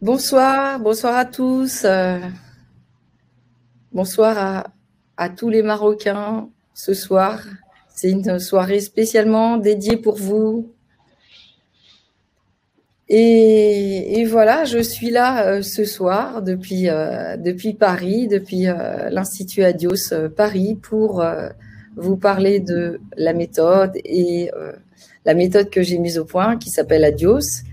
Bonsoir, bonsoir à tous. Bonsoir à tous les Marocains ce soir. C'est une soirée spécialement dédiée pour vous. Et voilà, je suis là ce soir depuis Paris, depuis l'Institut Adios Paris, pour vous parler de la méthode et la méthode que j'ai mise au point qui s'appelle Adios.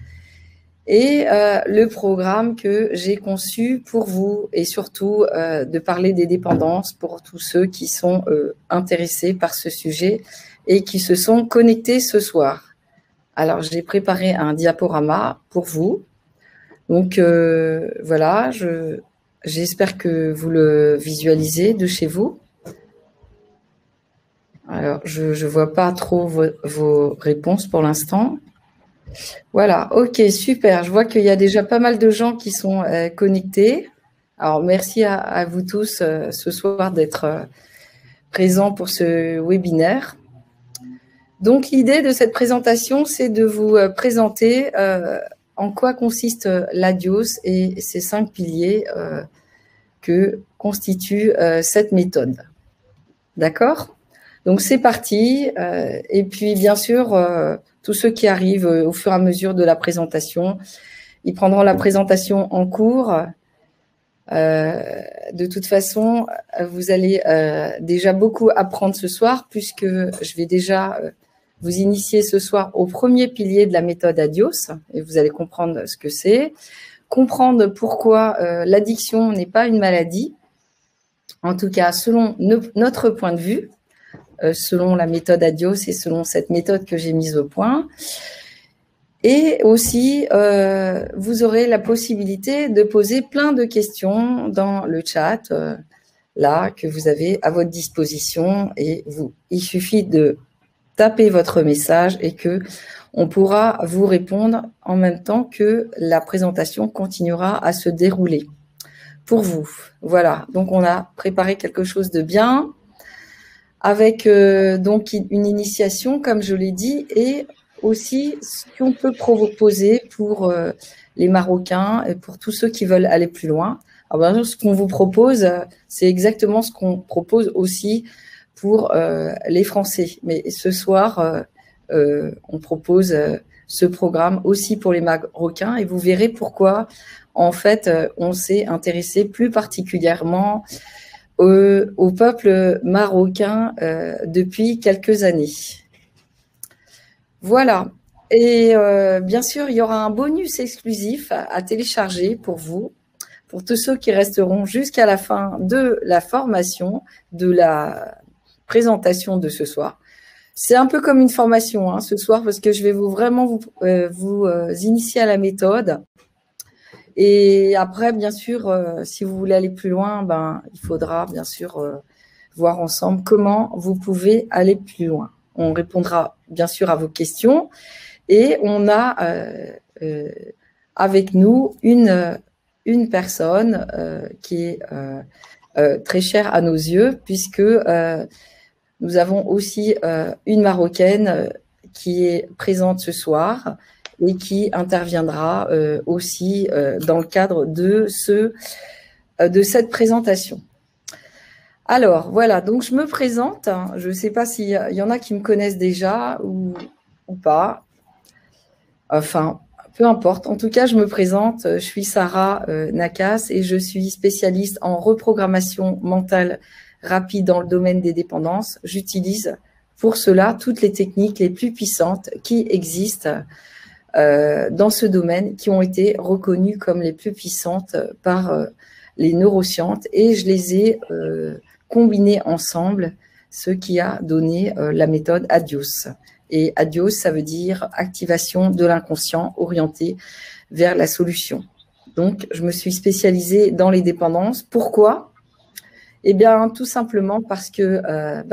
Et le programme que j'ai conçu pour vous et surtout de parler des dépendances pour tous ceux qui sont intéressés par ce sujet et qui se sont connectés ce soir. Alors, j'ai préparé un diaporama pour vous. Donc, voilà, j'espère que vous le visualisez de chez vous. Alors, je ne vois pas trop vos réponses pour l'instant. Voilà, ok, super. Je vois qu'il y a déjà pas mal de gens qui sont connectés. Alors, merci à vous tous ce soir d'être présents pour ce webinaire. Donc, l'idée de cette présentation, c'est de vous présenter en quoi consiste l'Adios et ces 5 piliers que constitue cette méthode. D'accord ? Donc, c'est parti. Et puis, bien sûr, tous ceux qui arrivent au fur et à mesure de la présentation, ils prendront la présentation en cours. De toute façon, vous allez déjà beaucoup apprendre ce soir, puisque je vais déjà vous initier ce soir au premier pilier de la méthode Adios, et vous allez comprendre ce que c'est, comprendre pourquoi l'addiction n'est pas une maladie, en tout cas selon notre point de vue, selon la méthode Adios et selon cette méthode que j'ai mise au point. Et aussi, vous aurez la possibilité de poser plein de questions dans le chat, là, que vous avez à votre disposition. Et il suffit de taper votre message et on pourra vous répondre en même temps que la présentation continuera à se dérouler pour vous. Voilà, donc on a préparé quelque chose de bien avec donc une initiation, comme je l'ai dit, et aussi ce qu'on peut proposer pour les Marocains et pour tous ceux qui veulent aller plus loin. Alors, bien sûr, ce qu'on vous propose, c'est exactement ce qu'on propose aussi pour les Français. Mais ce soir, on propose ce programme aussi pour les Marocains et vous verrez pourquoi, en fait, on s'est intéressé plus particulièrement au peuple marocain depuis quelques années. Voilà. Et bien sûr, il y aura un bonus exclusif à télécharger pour vous, pour tous ceux qui resteront jusqu'à la fin de la formation, de la présentation de ce soir. C'est un peu comme une formation hein, ce soir parce que je vais vraiment vous initier à la méthode. Et après, bien sûr, si vous voulez aller plus loin, il faudra bien sûr voir ensemble comment vous pouvez aller plus loin. On répondra bien sûr à vos questions et on a avec nous une personne qui est très chère à nos yeux puisque nous avons aussi une Marocaine qui est présente ce soir et qui interviendra aussi dans le cadre de cette présentation. Alors, voilà, donc je me présente. Je ne sais pas s'il y en a qui me connaissent déjà ou pas. Enfin, peu importe. En tout cas, je me présente. Je suis Sarah Nakas et je suis spécialiste en reprogrammation mentale rapide dans le domaine des dépendances. J'utilise pour cela toutes les techniques les plus puissantes qui existent dans ce domaine, qui ont été reconnues comme les plus puissantes par les neurosciences et je les ai combinées ensemble, ce qui a donné la méthode Adios. Et Adios, ça veut dire activation de l'inconscient orienté vers la solution. Donc, je me suis spécialisée dans les dépendances. Pourquoi ? Eh bien, tout simplement parce que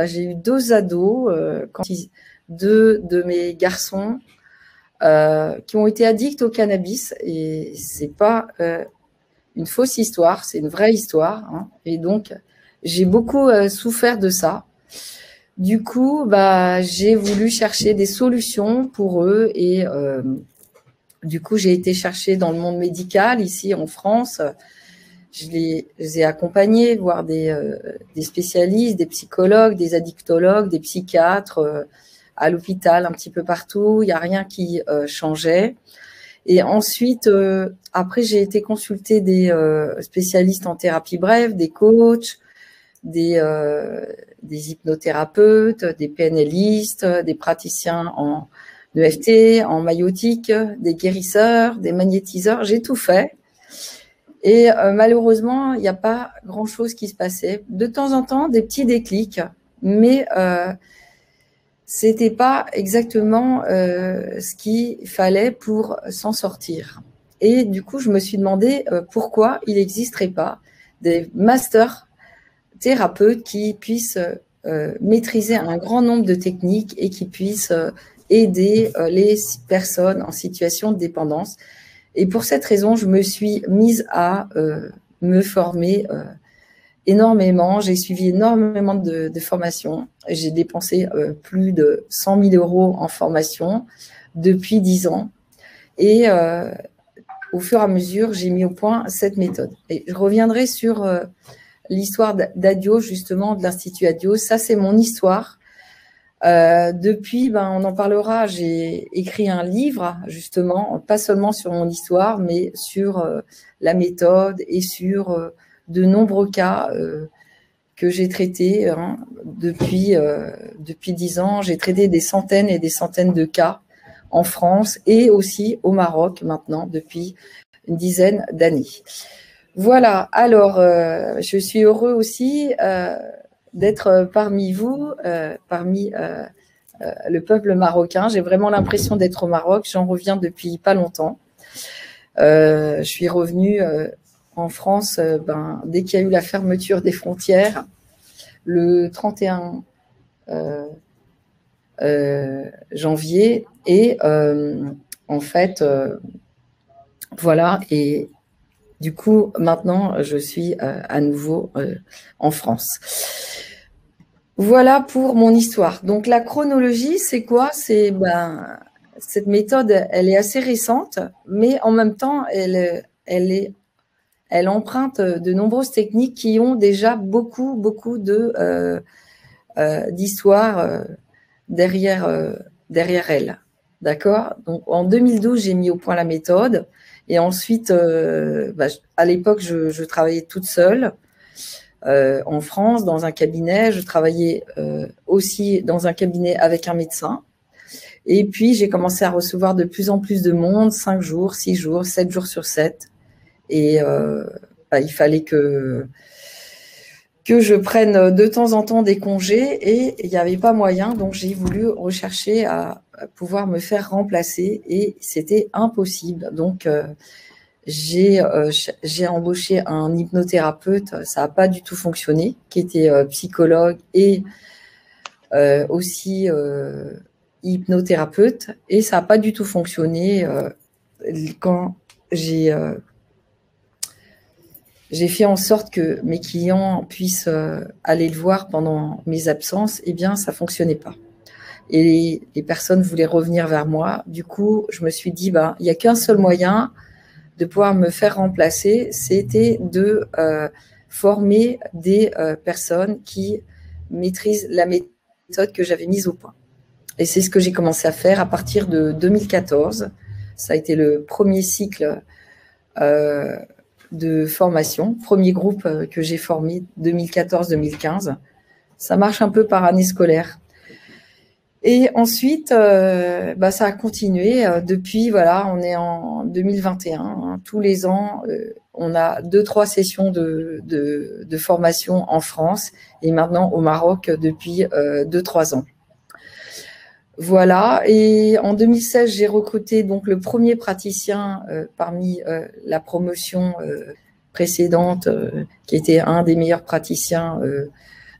j'ai eu 2 ados, deux de mes garçons qui ont été addicts au cannabis. Et ce n'est pas une fausse histoire, c'est une vraie histoire. Hein. Et donc, j'ai beaucoup souffert de ça. Du coup, j'ai voulu chercher des solutions pour eux et Du coup, j'ai été chercher dans le monde médical, ici en France. Je les ai accompagnés, voir des spécialistes, des psychologues, des addictologues, des psychiatres à l'hôpital, un petit peu partout. Il n'y a rien qui changeait. Et ensuite, après, j'ai été consulter des spécialistes en thérapie brève, des coachs, des hypnothérapeutes, des PNListes, des praticiens en EFT, en maïotique, des guérisseurs, des magnétiseurs. J'ai tout fait. Et malheureusement, il n'y a pas grand-chose qui se passait. De temps en temps, des petits déclics, mais c'était pas exactement ce qu'il fallait pour s'en sortir. Et du coup, je me suis demandé pourquoi il n'existerait pas des masters thérapeutes qui puissent maîtriser un grand nombre de techniques et qui puissent aider les personnes en situation de dépendance. Et pour cette raison, je me suis mise à me former énormément. J'ai suivi énormément de formations. J'ai dépensé plus de 100 000 € en formation depuis 10 ans. Et au fur et à mesure, j'ai mis au point cette méthode. Et je reviendrai sur l'histoire d'Adios, justement, de l'Institut Adios. Ça, c'est mon histoire. Depuis, on en parlera, j'ai écrit un livre, justement, pas seulement sur mon histoire, mais sur la méthode et sur de nombreux cas que j'ai traités depuis 10 ans. J'ai traité des centaines et des centaines de cas en France et aussi au Maroc maintenant depuis une dizaine d'années. Voilà, alors je suis heureux aussi d'être parmi vous, parmi le peuple marocain. J'ai vraiment l'impression d'être au Maroc. J'en reviens depuis pas longtemps. Je suis revenue en France dès qu'il y a eu la fermeture des frontières, le 31 janvier. Et en fait, voilà. Et du coup, maintenant, je suis à nouveau en France. Voilà pour mon histoire. Donc, la chronologie, c'est quoi? C'est cette méthode, elle est assez récente, mais en même temps, elle emprunte de nombreuses techniques qui ont déjà beaucoup d'histoires derrière elle. D'accord? Donc, en 2012, j'ai mis au point la méthode. Et ensuite, à l'époque, je travaillais toute seule en France, dans un cabinet. Je travaillais aussi dans un cabinet avec un médecin. Et puis, j'ai commencé à recevoir de plus en plus de monde, 5 jours, 6 jours, 7 jours sur 7. Et il fallait que je prenne de temps en temps des congés et il n'y avait pas moyen. Donc, j'ai voulu rechercher à pouvoir me faire remplacer et c'était impossible. Donc, j'ai embauché un hypnothérapeute, ça n'a pas du tout fonctionné, qui était psychologue et aussi hypnothérapeute, et ça n'a pas du tout fonctionné quand j'ai fait en sorte que mes clients puissent aller le voir pendant mes absences. Eh bien, ça fonctionnait pas. Et les personnes voulaient revenir vers moi. Du coup, je me suis dit, il n'y a qu'un seul moyen de pouvoir me faire remplacer, c'était de former des personnes qui maîtrisent la méthode que j'avais mise au point. Et c'est ce que j'ai commencé à faire à partir de 2014. Ça a été le premier cycle de formation, premier groupe que j'ai formé 2014-2015. Ça marche un peu par année scolaire. Et ensuite, ça a continué depuis, voilà, on est en 2021. Hein, tous les ans, on a 2-3 sessions de formation en France et maintenant au Maroc depuis 2-3 ans. Voilà, et en 2016, j'ai recruté donc le premier praticien parmi la promotion précédente, qui était un des meilleurs praticiens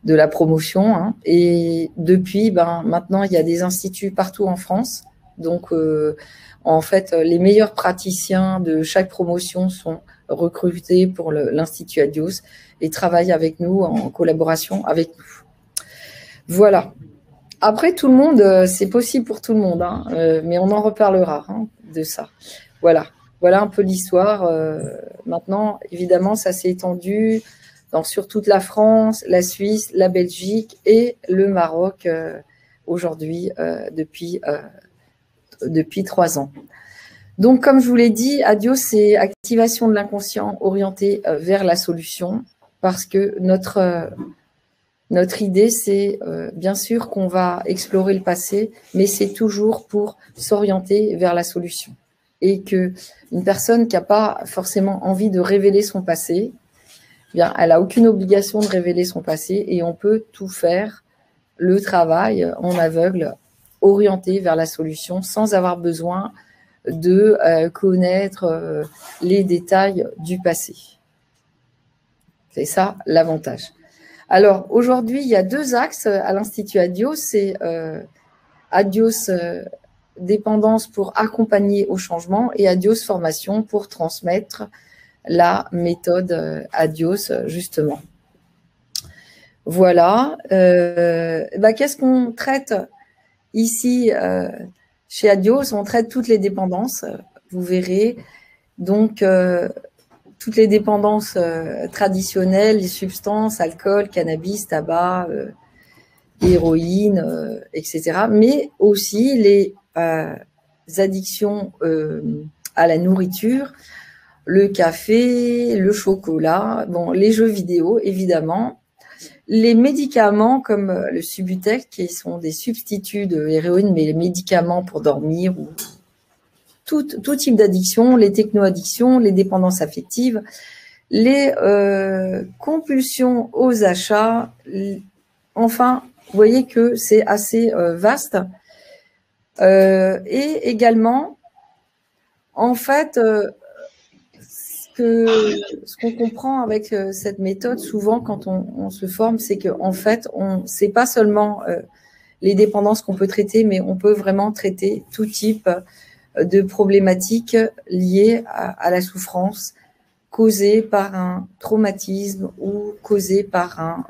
de la promotion. Hein. Et depuis, maintenant, il y a des instituts partout en France. Donc, en fait, les meilleurs praticiens de chaque promotion sont recrutés pour l'Institut Adios et travaillent avec nous en collaboration avec nous. Voilà. Après, tout le monde, c'est possible pour tout le monde, hein, mais on en reparlera de ça. Voilà, voilà un peu l'histoire. Maintenant, évidemment, ça s'est étendu sur toute la France, la Suisse, la Belgique et le Maroc aujourd'hui depuis 3 ans. Donc, comme je vous l'ai dit, Adios, c'est activation de l'inconscient orienté vers la solution, parce que notre idée, c'est bien sûr qu'on va explorer le passé, mais c'est toujours pour s'orienter vers la solution. Et qu'une personne qui n'a pas forcément envie de révéler son passé, eh bien, elle n'a aucune obligation de révéler son passé et on peut tout faire, le travail en aveugle, orienté vers la solution sans avoir besoin de connaître les détails du passé. C'est ça l'avantage. Alors, aujourd'hui, il y a 2 axes à l'Institut Adios. C'est Adios dépendance pour accompagner au changement et Adios formation pour transmettre la méthode Adios, justement. Voilà. Qu'est-ce qu'on traite ici chez Adios? On traite toutes les dépendances, vous verrez. Donc, toutes les dépendances traditionnelles, les substances, alcool, cannabis, tabac, héroïne, etc. Mais aussi les addictions à la nourriture, le café, le chocolat, bon, les jeux vidéo, évidemment, les médicaments comme le Subutex, qui sont des substituts de l'héroïne, mais les médicaments pour dormir ou tout type d'addiction, les techno-addictions, les dépendances affectives, les compulsions aux achats. Enfin, vous voyez que c'est assez vaste. Et également, en fait, ce qu'on comprend avec cette méthode, souvent quand on se forme, c'est qu'en fait, c'est pas seulement les dépendances qu'on peut traiter, mais on peut vraiment traiter tout type de problématiques liées à la souffrance causée par un traumatisme ou causée par un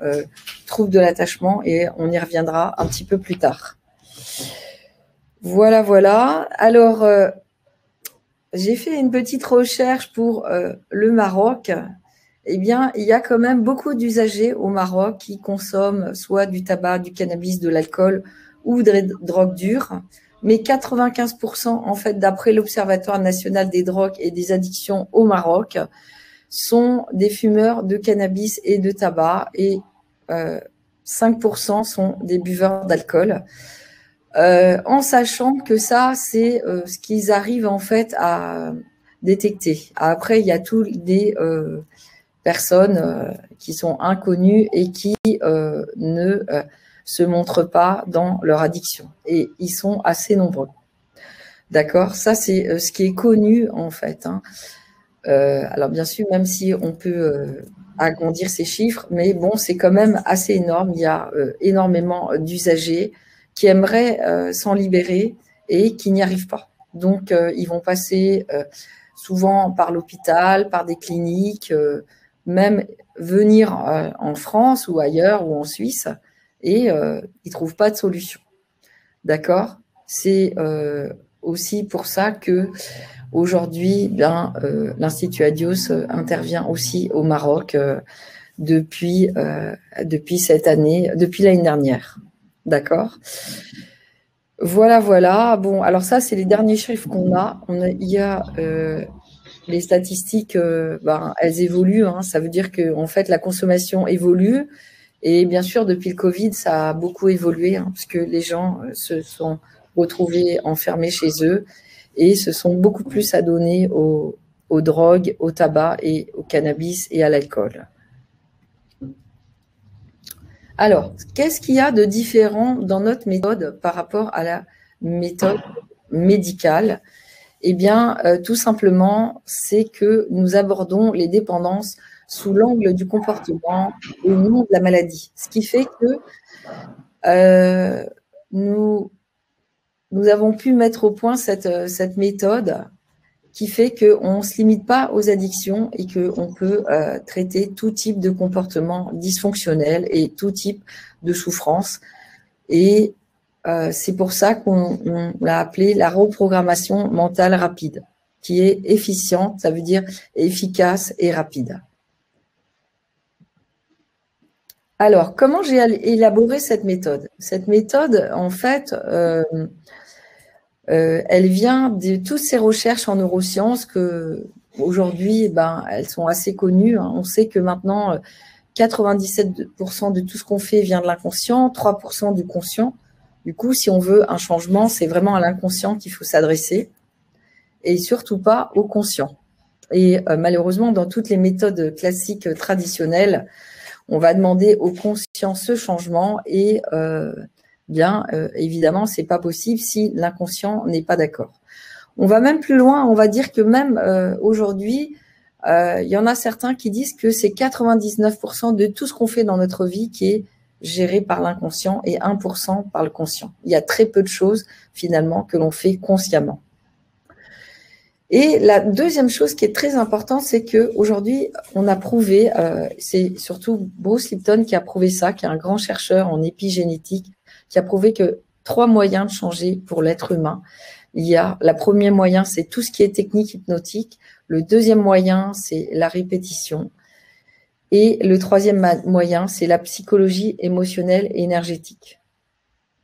trouble de l'attachement, et on y reviendra un petit peu plus tard. Voilà, voilà. Alors, j'ai fait une petite recherche pour le Maroc. Eh bien, il y a quand même beaucoup d'usagers au Maroc qui consomment soit du tabac, du cannabis, de l'alcool ou des drogues dures. Mais 95%, en fait, d'après l'Observatoire national des drogues et des addictions au Maroc, sont des fumeurs de cannabis et de tabac, et 5% sont des buveurs d'alcool. En sachant que ça, c'est ce qu'ils arrivent en fait à détecter. Après, il y a toutes des personnes qui sont inconnues et qui ne se montrent pas dans leur addiction. Et ils sont assez nombreux. D'accord? Ça, c'est ce qui est connu en fait. Alors bien sûr, même si on peut agrandir ces chiffres, mais bon, c'est quand même assez énorme. Il y a énormément d'usagers qui aimeraient s'en libérer et qui n'y arrivent pas. Donc, ils vont passer souvent par l'hôpital, par des cliniques, même venir en France ou ailleurs ou en Suisse, et ils ne trouvent pas de solution. D'accord? C'est aussi pour ça que aujourd'hui, l'Institut Adios intervient aussi au Maroc depuis cette année, depuis l'année dernière. D'accord? Voilà, voilà. Bon, alors ça, c'est les derniers chiffres qu'on a. Il y a les statistiques, elles évoluent. Ça veut dire que en fait, la consommation évolue. Et bien sûr, depuis le Covid, ça a beaucoup évolué, parce que les gens se sont retrouvés enfermés chez eux et se sont beaucoup plus adonnés aux drogues, au tabac et au cannabis et à l'alcool. Alors, qu'est-ce qu'il y a de différent dans notre méthode par rapport à la méthode médicale? Eh bien, tout simplement, c'est que nous abordons les dépendances sous l'angle du comportement et non de la maladie. Ce qui fait que nous avons pu mettre au point cette méthode qui fait qu'on ne se limite pas aux addictions et qu'on peut traiter tout type de comportement dysfonctionnel et tout type de souffrance. Et c'est pour ça qu'on l'a appelé la reprogrammation mentale rapide. qui est efficiente, ça veut dire efficace et rapide. Alors, comment j'ai élaboré cette méthode? Cette méthode, en fait, elle vient de toutes ces recherches en neurosciences que aujourd'hui, elles sont assez connues. Hein. On sait que maintenant, 97% de tout ce qu'on fait vient de l'inconscient, 3% du conscient. Du coup, si on veut un changement, c'est vraiment à l'inconscient qu'il faut s'adresser et surtout pas au conscient. Et malheureusement, dans toutes les méthodes classiques traditionnelles, on va demander au conscient ce changement et évidemment, c'est pas possible si l'inconscient n'est pas d'accord. On va même plus loin, on va dire que même aujourd'hui, il y en a certains qui disent que c'est 99% de tout ce qu'on fait dans notre vie qui est géré par l'inconscient et 1% par le conscient. Il y a très peu de choses finalement que l'on fait consciemment. Et la deuxième chose qui est très importante, c'est qu'aujourd'hui, on a prouvé, c'est surtout Bruce Lipton qui a prouvé ça, qui est un grand chercheur en épigénétique, qui a prouvé que 3 moyens de changer pour l'être humain. Il y a, le premier moyen, c'est tout ce qui est technique hypnotique. Le deuxième moyen, c'est la répétition. Et le troisième moyen, c'est la psychologie émotionnelle et énergétique.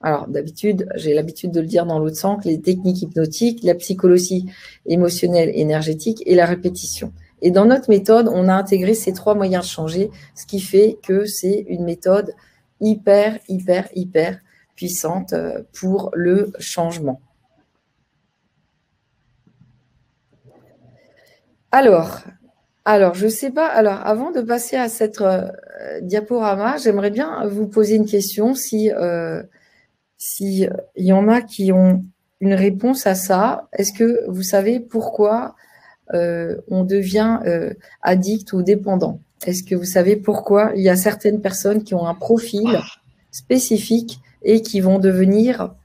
Alors, d'habitude, j'ai l'habitude de le dire dans l'autre sens, les techniques hypnotiques, la psychologie émotionnelle, énergétique et la répétition. Et dans notre méthode, on a intégré ces 3 moyens de changer, ce qui fait que c'est une méthode hyper puissante pour le changement. Alors, je ne sais pas, alors avant de passer à cette diaporama, j'aimerais bien vous poser une question si il y en a qui ont une réponse à ça. Est-ce que vous savez pourquoi on devient addict ou dépendant? Est-ce que vous savez pourquoi il y a certaines personnes qui ont un profil spécifique et qui vont devenir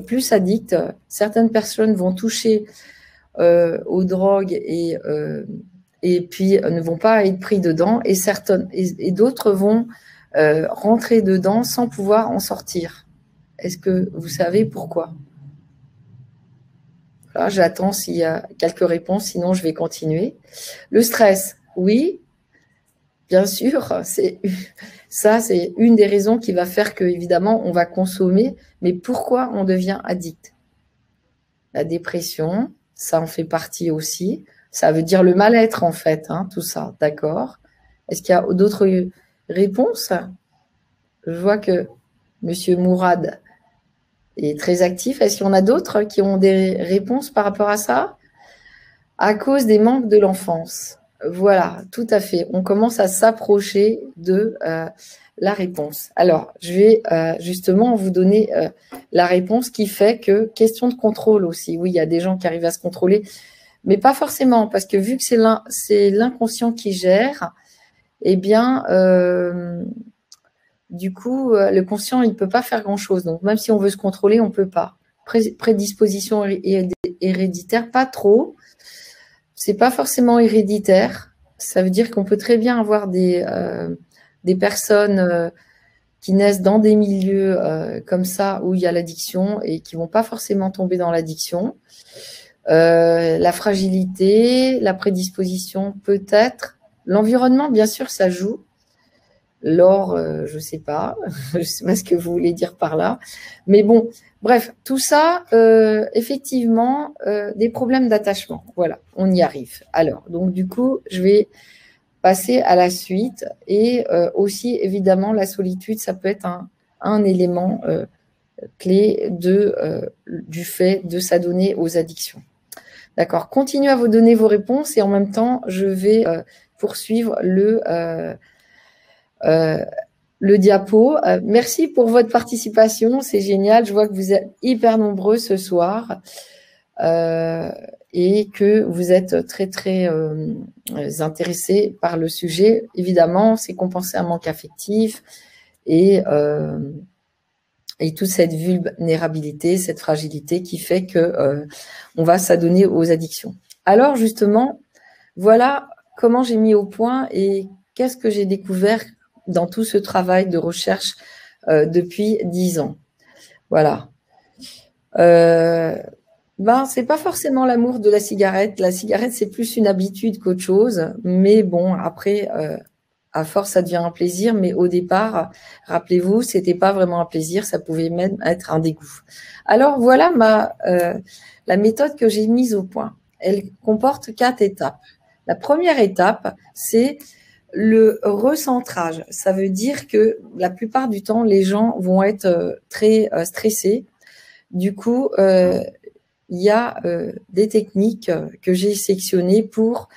plus addictes? Certaines personnes vont toucher aux drogues et puis ne vont pas être pris dedans et d'autres vont rentrer dedans sans pouvoir en sortir. Est-ce que vous savez pourquoi? Là, j'attends s'il y a quelques réponses, sinon je vais continuer. Le stress, oui, bien sûr, c'est une des raisons qui va faire que, évidemment, on va consommer. Mais pourquoi on devient addict? La dépression, ça en fait partie aussi. Ça veut dire le mal-être, en fait, hein, tout ça, d'accord? Est-ce qu'il y a d'autres réponses? Je vois que Monsieur Mourad est très actif. Est-ce qu'il y en a d'autres qui ont des réponses par rapport à ça? À cause des manques de l'enfance. Voilà, tout à fait. On commence à s'approcher de la réponse. Alors, je vais justement vous donner la réponse qui fait que question de contrôle aussi. Oui, il y a des gens qui arrivent à se contrôler, mais pas forcément, parce que vu que c'est l'inconscient qui gère, eh bien, du coup, le conscient, il ne peut pas faire grand-chose. Donc, même si on veut se contrôler, on ne peut pas. Prédisposition héréditaire, pas trop. C'est pas forcément héréditaire. Ça veut dire qu'on peut très bien avoir des personnes qui naissent dans des milieux comme ça où il y a l'addiction et qui vont pas forcément tomber dans l'addiction. La fragilité, la prédisposition, peut-être. L'environnement, bien sûr, ça joue. L'or, je sais pas ce que vous voulez dire par là. Mais bon, bref, tout ça, effectivement, des problèmes d'attachement. Voilà, on y arrive. Alors, donc du coup, je vais passer à la suite. Et aussi, évidemment, la solitude, ça peut être un élément clé du fait de s'adonner aux addictions. D'accord, continuez à vous donner vos réponses et en même temps, je vais poursuivre le diapo. Merci pour votre participation, c'est génial. Je vois que vous êtes hyper nombreux ce soir et que vous êtes très intéressés par le sujet. Évidemment, c'est compenser un manque affectif et toute cette vulnérabilité, cette fragilité qui fait que on va s'adonner aux addictions. Alors justement, voilà comment j'ai mis au point et qu'est-ce que j'ai découvert dans tout ce travail de recherche depuis 10 ans. Voilà. Ben, c'est pas forcément l'amour de la cigarette. La cigarette, c'est plus une habitude qu'autre chose. Mais bon, après, à force, ça devient un plaisir. Mais au départ, rappelez-vous, c'était pas vraiment un plaisir. Ça pouvait même être un dégoût. Alors voilà la méthode que j'ai mise au point. Elle comporte 4 étapes. La première étape, c'est le recentrage. Ça veut dire que la plupart du temps, les gens vont être très stressés. Du coup, il y a des techniques que j'ai sélectionnées pour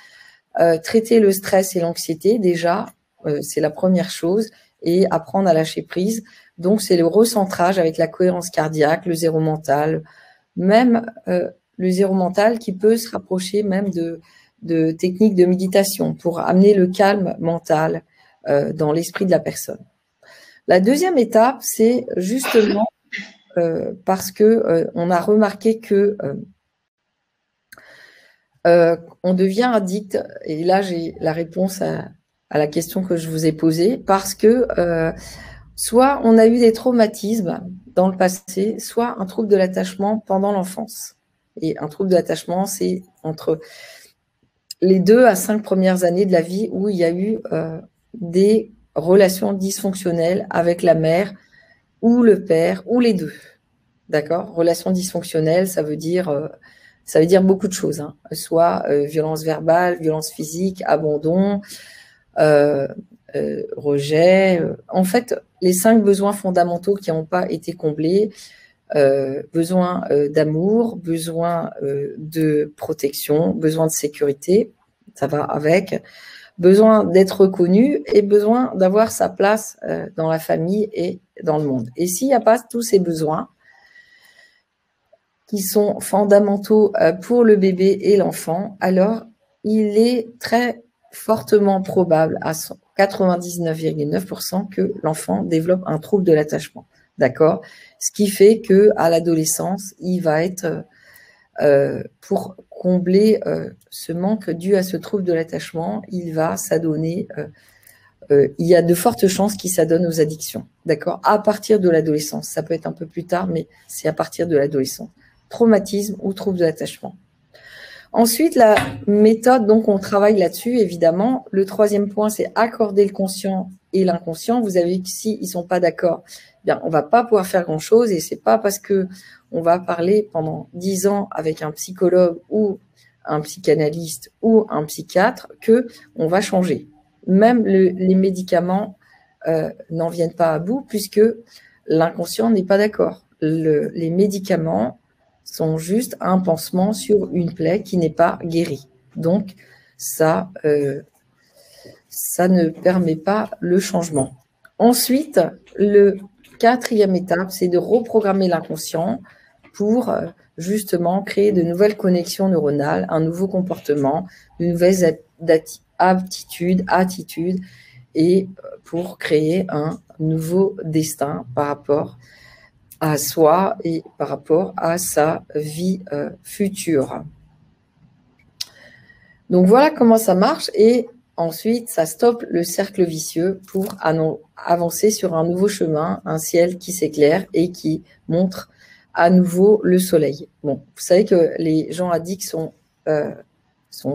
traiter le stress et l'anxiété. Déjà, c'est la première chose, et apprendre à lâcher prise. Donc, c'est le recentrage avec la cohérence cardiaque, le zéro mental, même le zéro mental qui peut se rapprocher même de techniques de méditation pour amener le calme mental dans l'esprit de la personne. La deuxième étape, c'est justement parce que on a remarqué que on devient addict, et là j'ai la réponse à la question que je vous ai posée, parce que soit on a eu des traumatismes dans le passé, soit un trouble de l'attachement pendant l'enfance. Et un trouble de l'attachement, c'est entre les 2 à 5 premières années de la vie où il y a eu des relations dysfonctionnelles avec la mère ou le père ou les deux. D'accord? Relations dysfonctionnelles, ça veut dire beaucoup de choses, hein. Soit violence verbale, violence physique, abandon, rejet. En fait, les 5 besoins fondamentaux qui n'ont pas été comblés, besoin d'amour, besoin de protection, besoin de sécurité, ça va avec, besoin d'être reconnu et besoin d'avoir sa place dans la famille et dans le monde. Et s'il n'y a pas tous ces besoins qui sont fondamentaux pour le bébé et l'enfant, alors il est très fortement probable à 99,9% que l'enfant développe un trouble de l'attachement. D'accord? Ce qui fait qu'à l'adolescence, il va être, pour combler ce manque dû à ce trouble de l'attachement, il va s'adonner, il y a de fortes chances qu'il s'adonne aux addictions. D'accord? À partir de l'adolescence. Ça peut être un peu plus tard, mais c'est à partir de l'adolescence. Traumatisme ou trouble de l'attachement. Ensuite, la méthode, donc on travaille là-dessus, évidemment. Le troisième point, c'est accorder le conscient et l'inconscient. Vous avez vu que s'ils ne sont pas d'accord, bien, on ne va pas pouvoir faire grand-chose, et ce n'est pas parce qu'on va parler pendant 10 ans avec un psychologue ou un psychanalyste ou un psychiatre qu'on va changer. Même les médicaments n'en viennent pas à bout puisque l'inconscient n'est pas d'accord. Les médicaments sont juste un pansement sur une plaie qui n'est pas guérie. Donc, ça ne permet pas le changement. Ensuite, le quatrième étape, c'est de reprogrammer l'inconscient pour justement créer de nouvelles connexions neuronales, un nouveau comportement, de nouvelles attitudes, et pour créer un nouveau destin par rapport à soi et par rapport à sa vie future. Donc voilà comment ça marche, et ensuite ça stoppe le cercle vicieux pour avancer sur un nouveau chemin, un ciel qui s'éclaire et qui montre à nouveau le soleil. Bon, vous savez que les gens addicts sont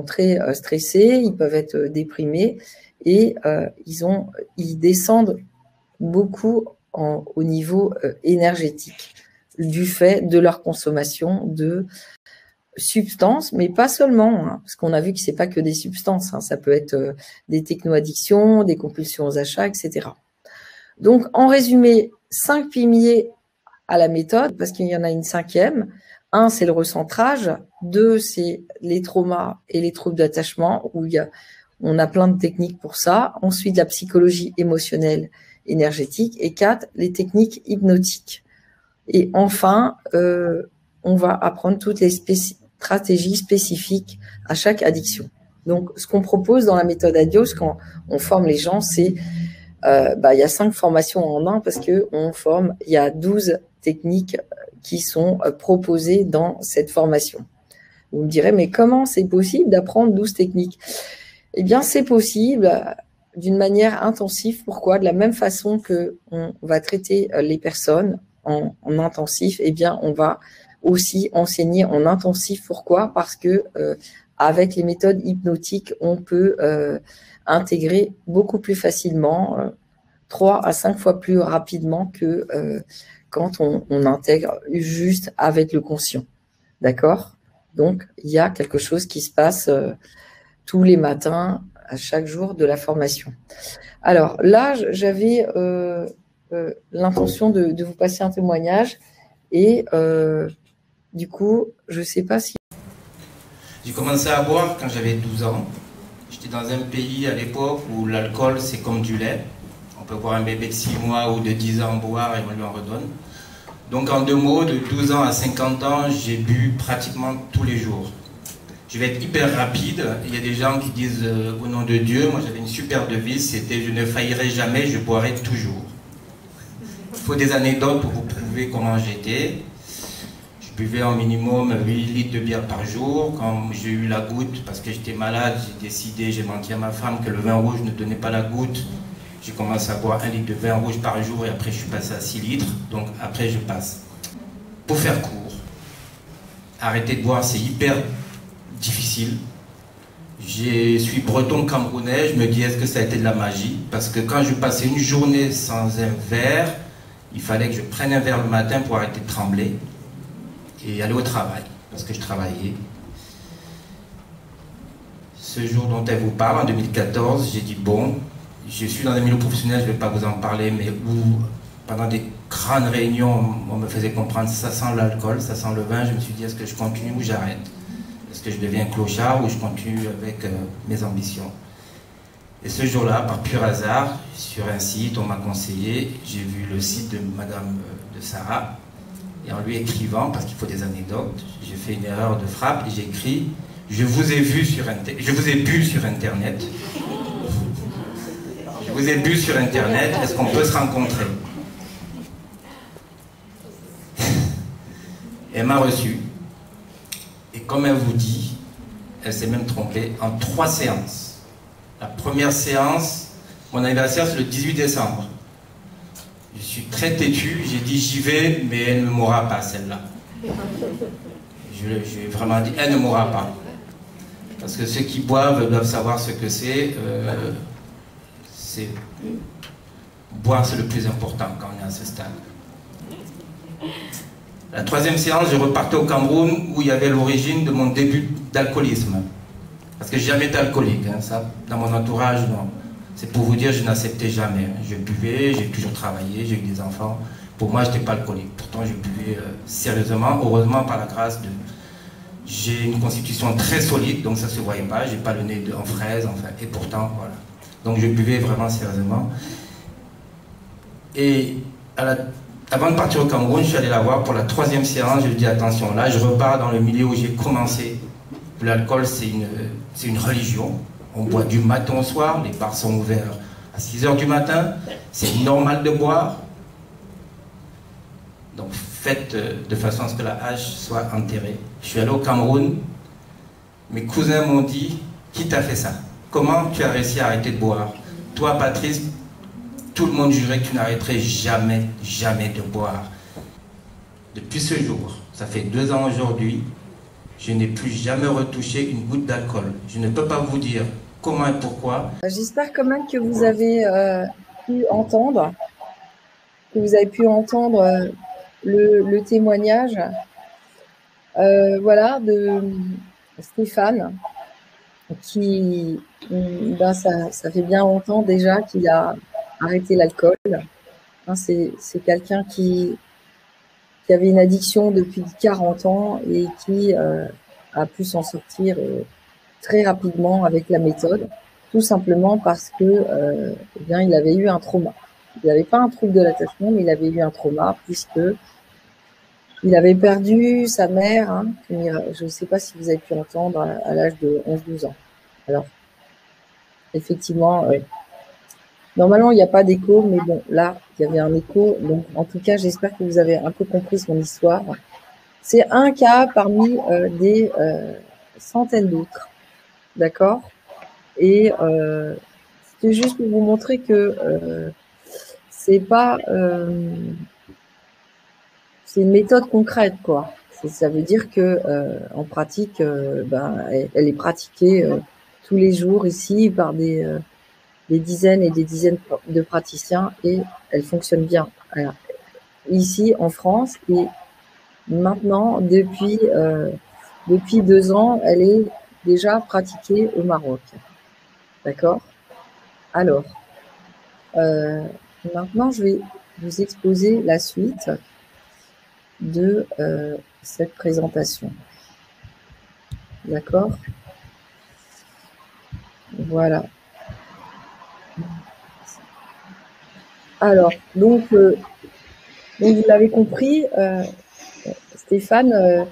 très stressés, ils peuvent être déprimés, et ils descendent beaucoup au niveau énergétique du fait de leur consommation de substances, mais pas seulement, hein, parce qu'on a vu que c'est pas que des substances, hein, ça peut être des techno-addictions, des compulsions aux achats, etc. Donc, en résumé, 5 piliers à la méthode, parce qu'il y en a une cinquième. 1, c'est le recentrage. 2, c'est les traumas et les troubles d'attachement, où on a plein de techniques pour ça. Ensuite, la psychologie émotionnelle énergétique. Et 4, les techniques hypnotiques. Et enfin, on va apprendre toutes les stratégies spécifiques à chaque addiction. Donc, ce qu'on propose dans la méthode Adios, quand on forme les gens, c'est il y a 5 formations en un, parce que il y a 12 techniques qui sont proposées dans cette formation. Vous me direz, mais comment c'est possible d'apprendre 12 techniques? Eh bien, c'est possible d'une manière intensive. Pourquoi? De la même façon qu'on va traiter les personnes en intensif, eh bien, on va aussi enseigner en intensif. Pourquoi? Parce que avec les méthodes hypnotiques, on peut intégrer beaucoup plus facilement, 3 à 5 fois plus rapidement que quand on intègre juste avec le conscient. D'accord? Donc, il y a quelque chose qui se passe tous les matins, à chaque jour de la formation. Alors là, j'avais l'intention de vous passer un témoignage et du coup, je ne sais pas si... J'ai commencé à boire quand j'avais 12 ans. J'étais dans un pays à l'époque où l'alcool, c'est comme du lait. On peut voir un bébé de 6 mois ou de 10 ans boire et on lui en redonne. Donc en 2 mots, de 12 ans à 50 ans, j'ai bu pratiquement tous les jours. Je vais être hyper rapide. Il y a des gens qui disent au nom de Dieu, moi j'avais une super devise, c'était je ne faillirai jamais, je boirai toujours. Il faut des anecdotes pour vous prouver comment j'étais. Je buvais en minimum 8 litres de bière par jour. Quand j'ai eu la goutte, parce que j'étais malade, j'ai décidé, j'ai menti à ma femme que le vin rouge ne donnait pas la goutte. J'ai commencé à boire 1 litre de vin rouge par jour et après je suis passé à 6 litres. Donc après je passe. Pour faire court, arrêter de boire c'est hyper difficile. Je suis breton camerounais, je me dis est-ce que ça a été de la magie? Parce que quand je passais une journée sans un verre, il fallait que je prenne un verre le matin pour arrêter de trembler et aller au travail, parce que je travaillais. Ce jour dont elle vous parle, en 2014, j'ai dit bon, je suis dans un milieu professionnel, je ne vais pas vous en parler, mais où pendant des grandes réunions, on me faisait comprendre ça sent l'alcool, ça sent le vin, je me suis dit est-ce que je continue ou j'arrête? Est-ce que je deviens clochard ou je continue avec mes ambitions? Et ce jour-là, par pur hasard, sur un site, on m'a conseillé, j'ai vu le site de Madame de Sarah, et en lui écrivant, parce qu'il faut des anecdotes, j'ai fait une erreur de frappe et j'ai écrit « Je vous ai vu sur Internet. Je vous ai bu sur Internet. Je vous ai bu sur Internet. Est-ce qu'on peut se rencontrer ?» Elle m'a reçu. Et comme elle vous dit, elle s'est même trompée en 3 séances. La première séance, mon anniversaire, c'est le 18 décembre. Je suis très têtu, j'ai dit j'y vais, mais elle ne mourra pas celle-là. J'ai vraiment dit elle ne mourra pas. Parce que ceux qui boivent doivent savoir ce que c'est. Boire, c'est le plus important quand on est à ce stade. La 3e séance, je repartais au Cameroun où il y avait l'origine de mon début d'alcoolisme. Parce que j'ai jamais été alcoolique, hein, ça, dans mon entourage, non. C'est pour vous dire, je n'acceptais jamais. Je buvais, j'ai toujours travaillé, j'ai eu des enfants. Pour moi, je n'étais pas alcoolique. Pourtant, je buvais sérieusement. Heureusement, par la grâce de... J'ai une constitution très solide, donc ça ne se voyait pas. Je n'ai pas le nez en fraise, enfin. Et pourtant, voilà. Donc, je buvais vraiment sérieusement. Et avant de partir au Cameroun, je suis allé la voir pour la 3e séance. Je lui ai dit, attention, là, je repars dans le milieu où j'ai commencé. L'alcool, c'est une religion. On boit du matin au soir, les bars sont ouverts à 6 h du matin, c'est normal de boire. Donc faites de façon à ce que la hache soit enterrée. Je suis allé au Cameroun, mes cousins m'ont dit, qui t'a fait ça? Comment tu as réussi à arrêter de boire? Toi, Patrice, tout le monde jurait que tu n'arrêterais jamais, jamais de boire. Depuis ce jour, ça fait 2 ans aujourd'hui, je n'ai plus jamais retouché une goutte d'alcool. Je ne peux pas vous dire comment et pourquoi. J'espère quand même que vous avez pu entendre, le témoignage voilà, de Stéphane, qui, ben ça fait bien longtemps déjà qu'il a arrêté l'alcool. Hein, c'est quelqu'un qui avait une addiction depuis 40 ans et qui a pu s'en sortir très rapidement avec la méthode, tout simplement parce que eh bien, il avait eu un trauma. Il n'avait pas un trouble de l'attachement, mais il avait eu un trauma puisque il avait perdu sa mère, hein, je ne sais pas si vous avez pu entendre, à l'âge de 11-12 ans. Alors, effectivement, normalement, il n'y a pas d'écho, mais bon, là, il y avait un écho. Donc, en tout cas, j'espère que vous avez un peu compris son histoire. C'est un cas parmi des centaines d'autres. D'accord? Et c'était juste pour vous montrer que c'est pas... c'est une méthode concrète, quoi. Ça veut dire que en pratique, elle est pratiquée tous les jours ici par des dizaines et des dizaines de praticiens et elle fonctionne bien. Alors, ici en France et maintenant depuis 2 ans, elle est déjà pratiquée au Maroc. D'accord? Alors, maintenant je vais vous exposer la suite de cette présentation. D'accord? Voilà. Alors, donc vous l'avez compris, Stéphane,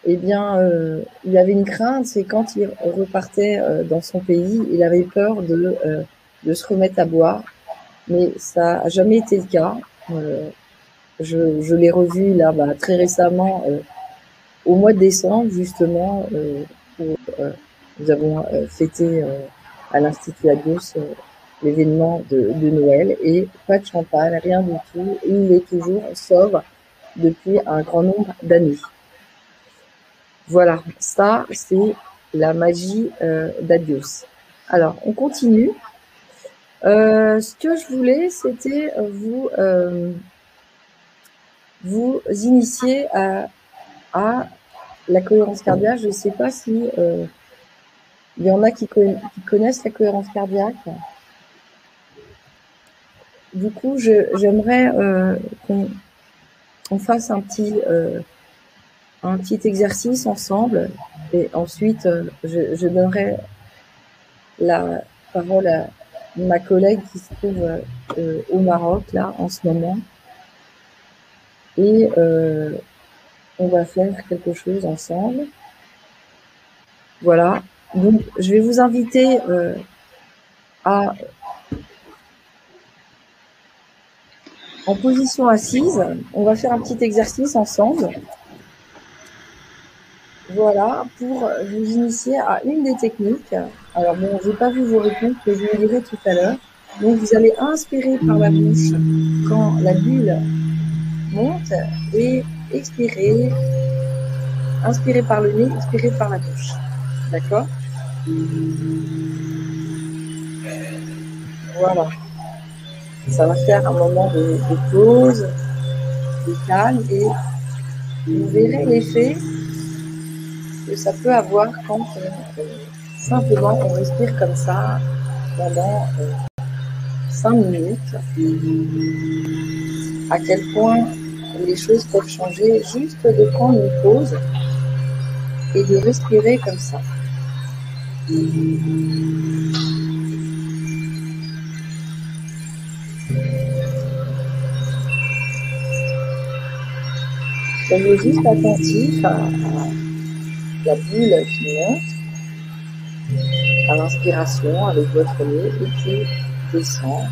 il avait une crainte, c'est quand il repartait dans son pays, il avait peur de se remettre à boire, mais ça n'a jamais été le cas. Je l'ai revu là très récemment, au mois de décembre, justement, où nous avons fêté à l'Institut Adios l'événement de Noël et pas de champagne, rien du tout. Il est toujours sobre depuis un grand nombre d'années. Voilà, ça c'est la magie d'Adios. Alors, on continue. Ce que je voulais, c'était vous initier à la cohérence cardiaque. Je ne sais pas si il y en a qui connaissent la cohérence cardiaque. Du coup, j'aimerais qu'on fasse un petit exercice ensemble et ensuite je donnerai la parole à ma collègue qui se trouve au Maroc là en ce moment et on va faire quelque chose ensemble. Voilà, donc je vais vous inviter en position assise, on va faire un petit exercice ensemble. Voilà, pour vous initier à une des techniques. Alors bon, j'ai pas vu vos réponses, mais je vous dirai tout à l'heure. Donc vous allez inspirer par la bouche quand la bulle monte et expirer. Inspirer par le nez, expirer par la bouche. D'accord? Voilà. Ça va faire un moment de pause, de calme et vous verrez l'effet que ça peut avoir quand simplement on respire comme ça pendant 5 minutes. À quel point les choses peuvent changer juste de prendre une pause et de respirer comme ça. Soyez juste attentif à la bulle qui monte à l'inspiration avec votre nez et qui descend.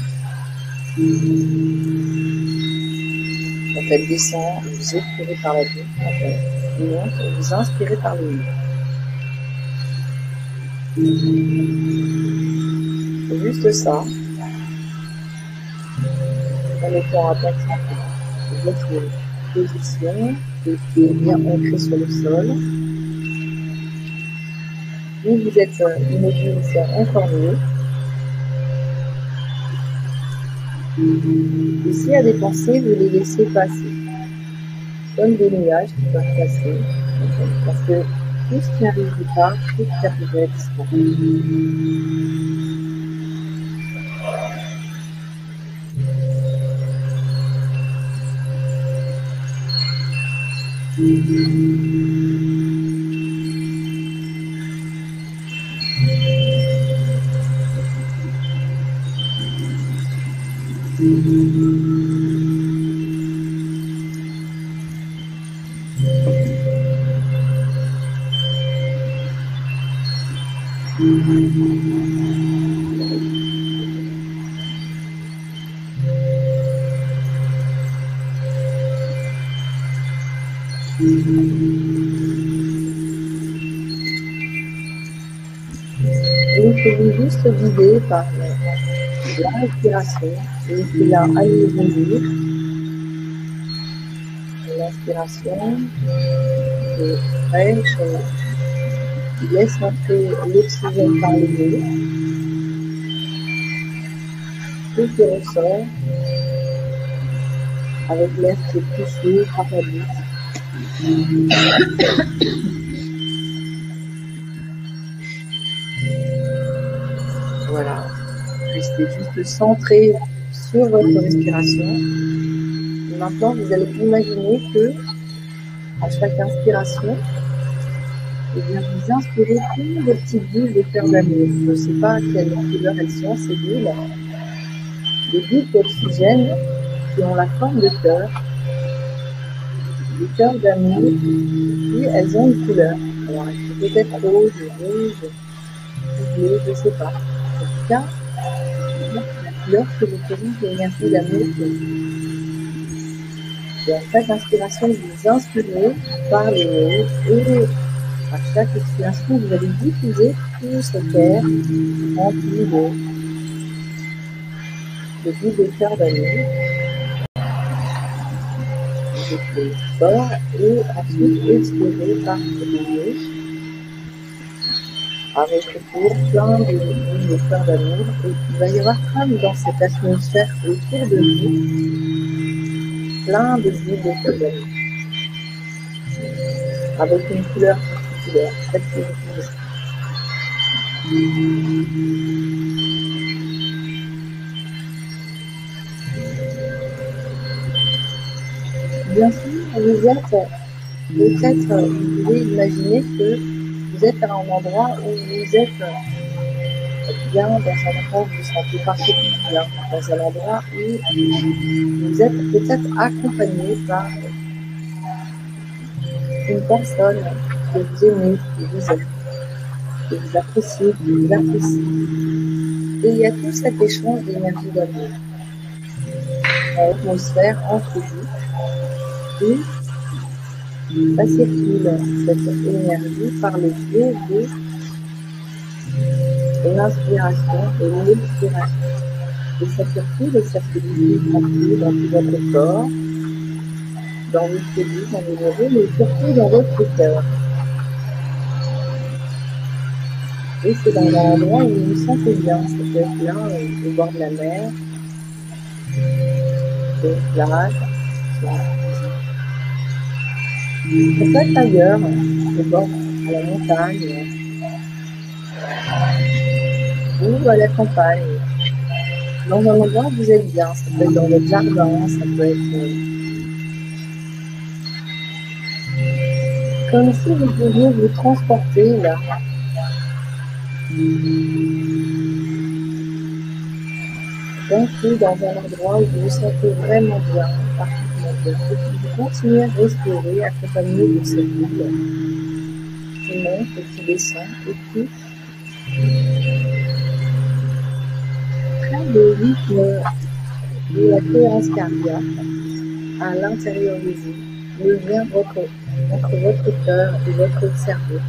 Quand elle descend, vous expirez par la bouche. Quand elle monte, vous inspirez par le nez. C'est juste ça. En étant attentif à votre position, qui est bien ancrée sur le sol. Si vous êtes immobile, c'est encore mieux. Et s'il y a des pensées, vous les laissez passer. Comme des nuages qui peuvent passer. Parce que tout ce qui n'arrive pas, tout ce qui arriverait disparaît. Laissez-vous juste guider par la respiration, laissez-la aller venir. inspiration, de fraîche, qui laisse entrer l'oxygène par le nez, et qui ressort avec l'air qui est poussé par la bouche. Voilà, restez juste centré sur votre respiration. Et maintenant, vous allez imaginer que à chaque inspiration, eh bien, vous inspirez plein de petites bulles de cœur d'amour. Je ne sais pas quelle couleur elles sont, ces bulles. Des bulles d'oxygène qui ont la forme de cœur, des cœurs d'amour, puis elles ont une couleur. Alors, elles sont peut-être rose, rouge, bleu, je ne sais pas. En tout cas, la couleur que représente l'énergie d'amour. Et à chaque inspiration, vous inspirez par les nez et à chaque expiration, vous allez diffuser tout cet air rempli de bulles de cœur d'amour. Vous faites fort et ensuite expirez par le nez avec autour plein de bulles de cœur d'amour. Et il va y avoir comme dans cette atmosphère autour de vous plein de bulles de cœur d'amour avec une couleur particulière. Faites que vous pouvez. Bien sûr, vous êtes peut-être, vous pouvez imaginer que vous êtes à un endroit où vous êtes bien, dans un endroit où vous vous sentez parfaitement bien, dans un endroit où vous êtes peut-être accompagné par une personne que vous aimez, que vous aimez, que vous appréciez, que vous appréciez. Et il y a tout cet échange d'énergie d'amour en atmosphère entre vous. Et ça circule cette énergie par le biais de l'inspiration et l'expiration. Et ça circule tranquille dans tout votre corps, dans vos cellules, dans vos neurones, mais surtout dans votre cœur. Et c'est dans un endroit où vous vous sentez bien. Ça peut être là, au bord de la mer, des plages, ça peut être ailleurs, au bord, à la montagne, ou à la campagne. Dans un endroit où vous êtes bien, ça peut être dans votre jardin, ça peut être comme si vous pouviez vous transporter là. Donc, dans un endroit où vous vous sentez vraiment bien, parfaitement bien. Et puis, vous continuez à respirer, accompagné de cette bulle qui monte et qui descend. Et puis, le rythme de la cohérence cardiaque à l'intérieur de vous, le lien entre votre cœur et votre cerveau,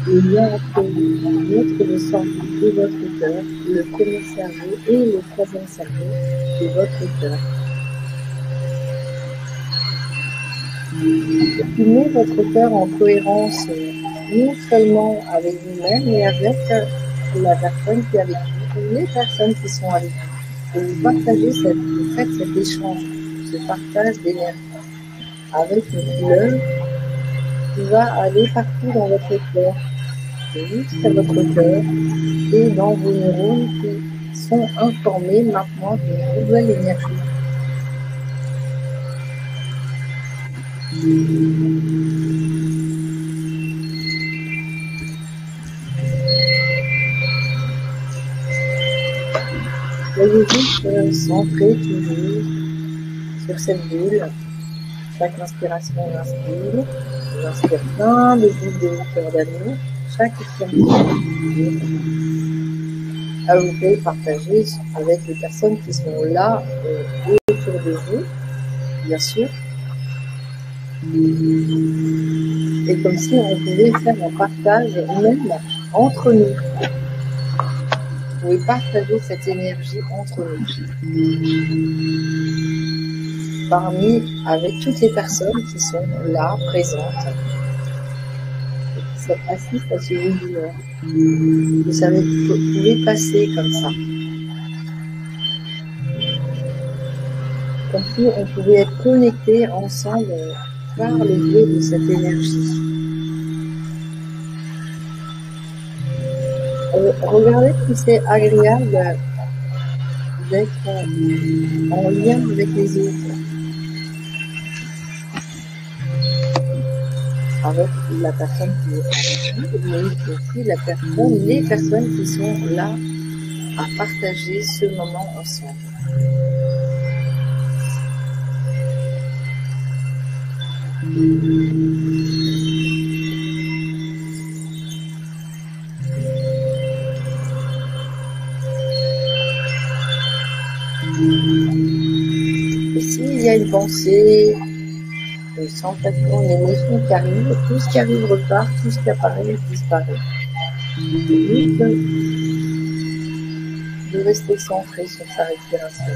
le lien entre votre cerveau et votre cœur, le premier cerveau et le troisième cerveau de votre cœur. Et puis mettez votre cœur en cohérence non seulement avec vous-même, mais avec la personne qui est avec vous, les personnes qui sont avec vous. Et vous partagez vous faites cet échange, ce partage d'énergie avec une couleur qui va aller partout dans votre cœur, jusqu'à votre cœur et dans vos neurones qui sont informés maintenant d'une nouvelle énergie. Soyez juste centré toujours sur cette bulle. Chaque inspiration, on inspire. On inspire plein de bulles de cœur d'amour. Chaque expiration, vous pouvez partager avec les personnes qui sont là autour de vous, bien sûr. Et comme si on pouvait faire un partage même entre nous. Vous pouvez partager cette énergie entre nous. avec toutes les personnes qui sont là, présentes, et qui assistent à ce webinaire. Vous savez, vous pouvez passer comme ça. Comme si on pouvait être connectés ensemble par le biais de cette énergie. Regardez que c'est agréable d'être en lien avec les autres, avec la personne qui est avec nous, mais aussi les personnes qui sont là à partager ce moment ensemble. Et s'il y a une pensée, une sensation, une émotion qui arrive, tout ce qui arrive repart, tout ce qui apparaît disparaît. Juste de rester centré sur sa respiration.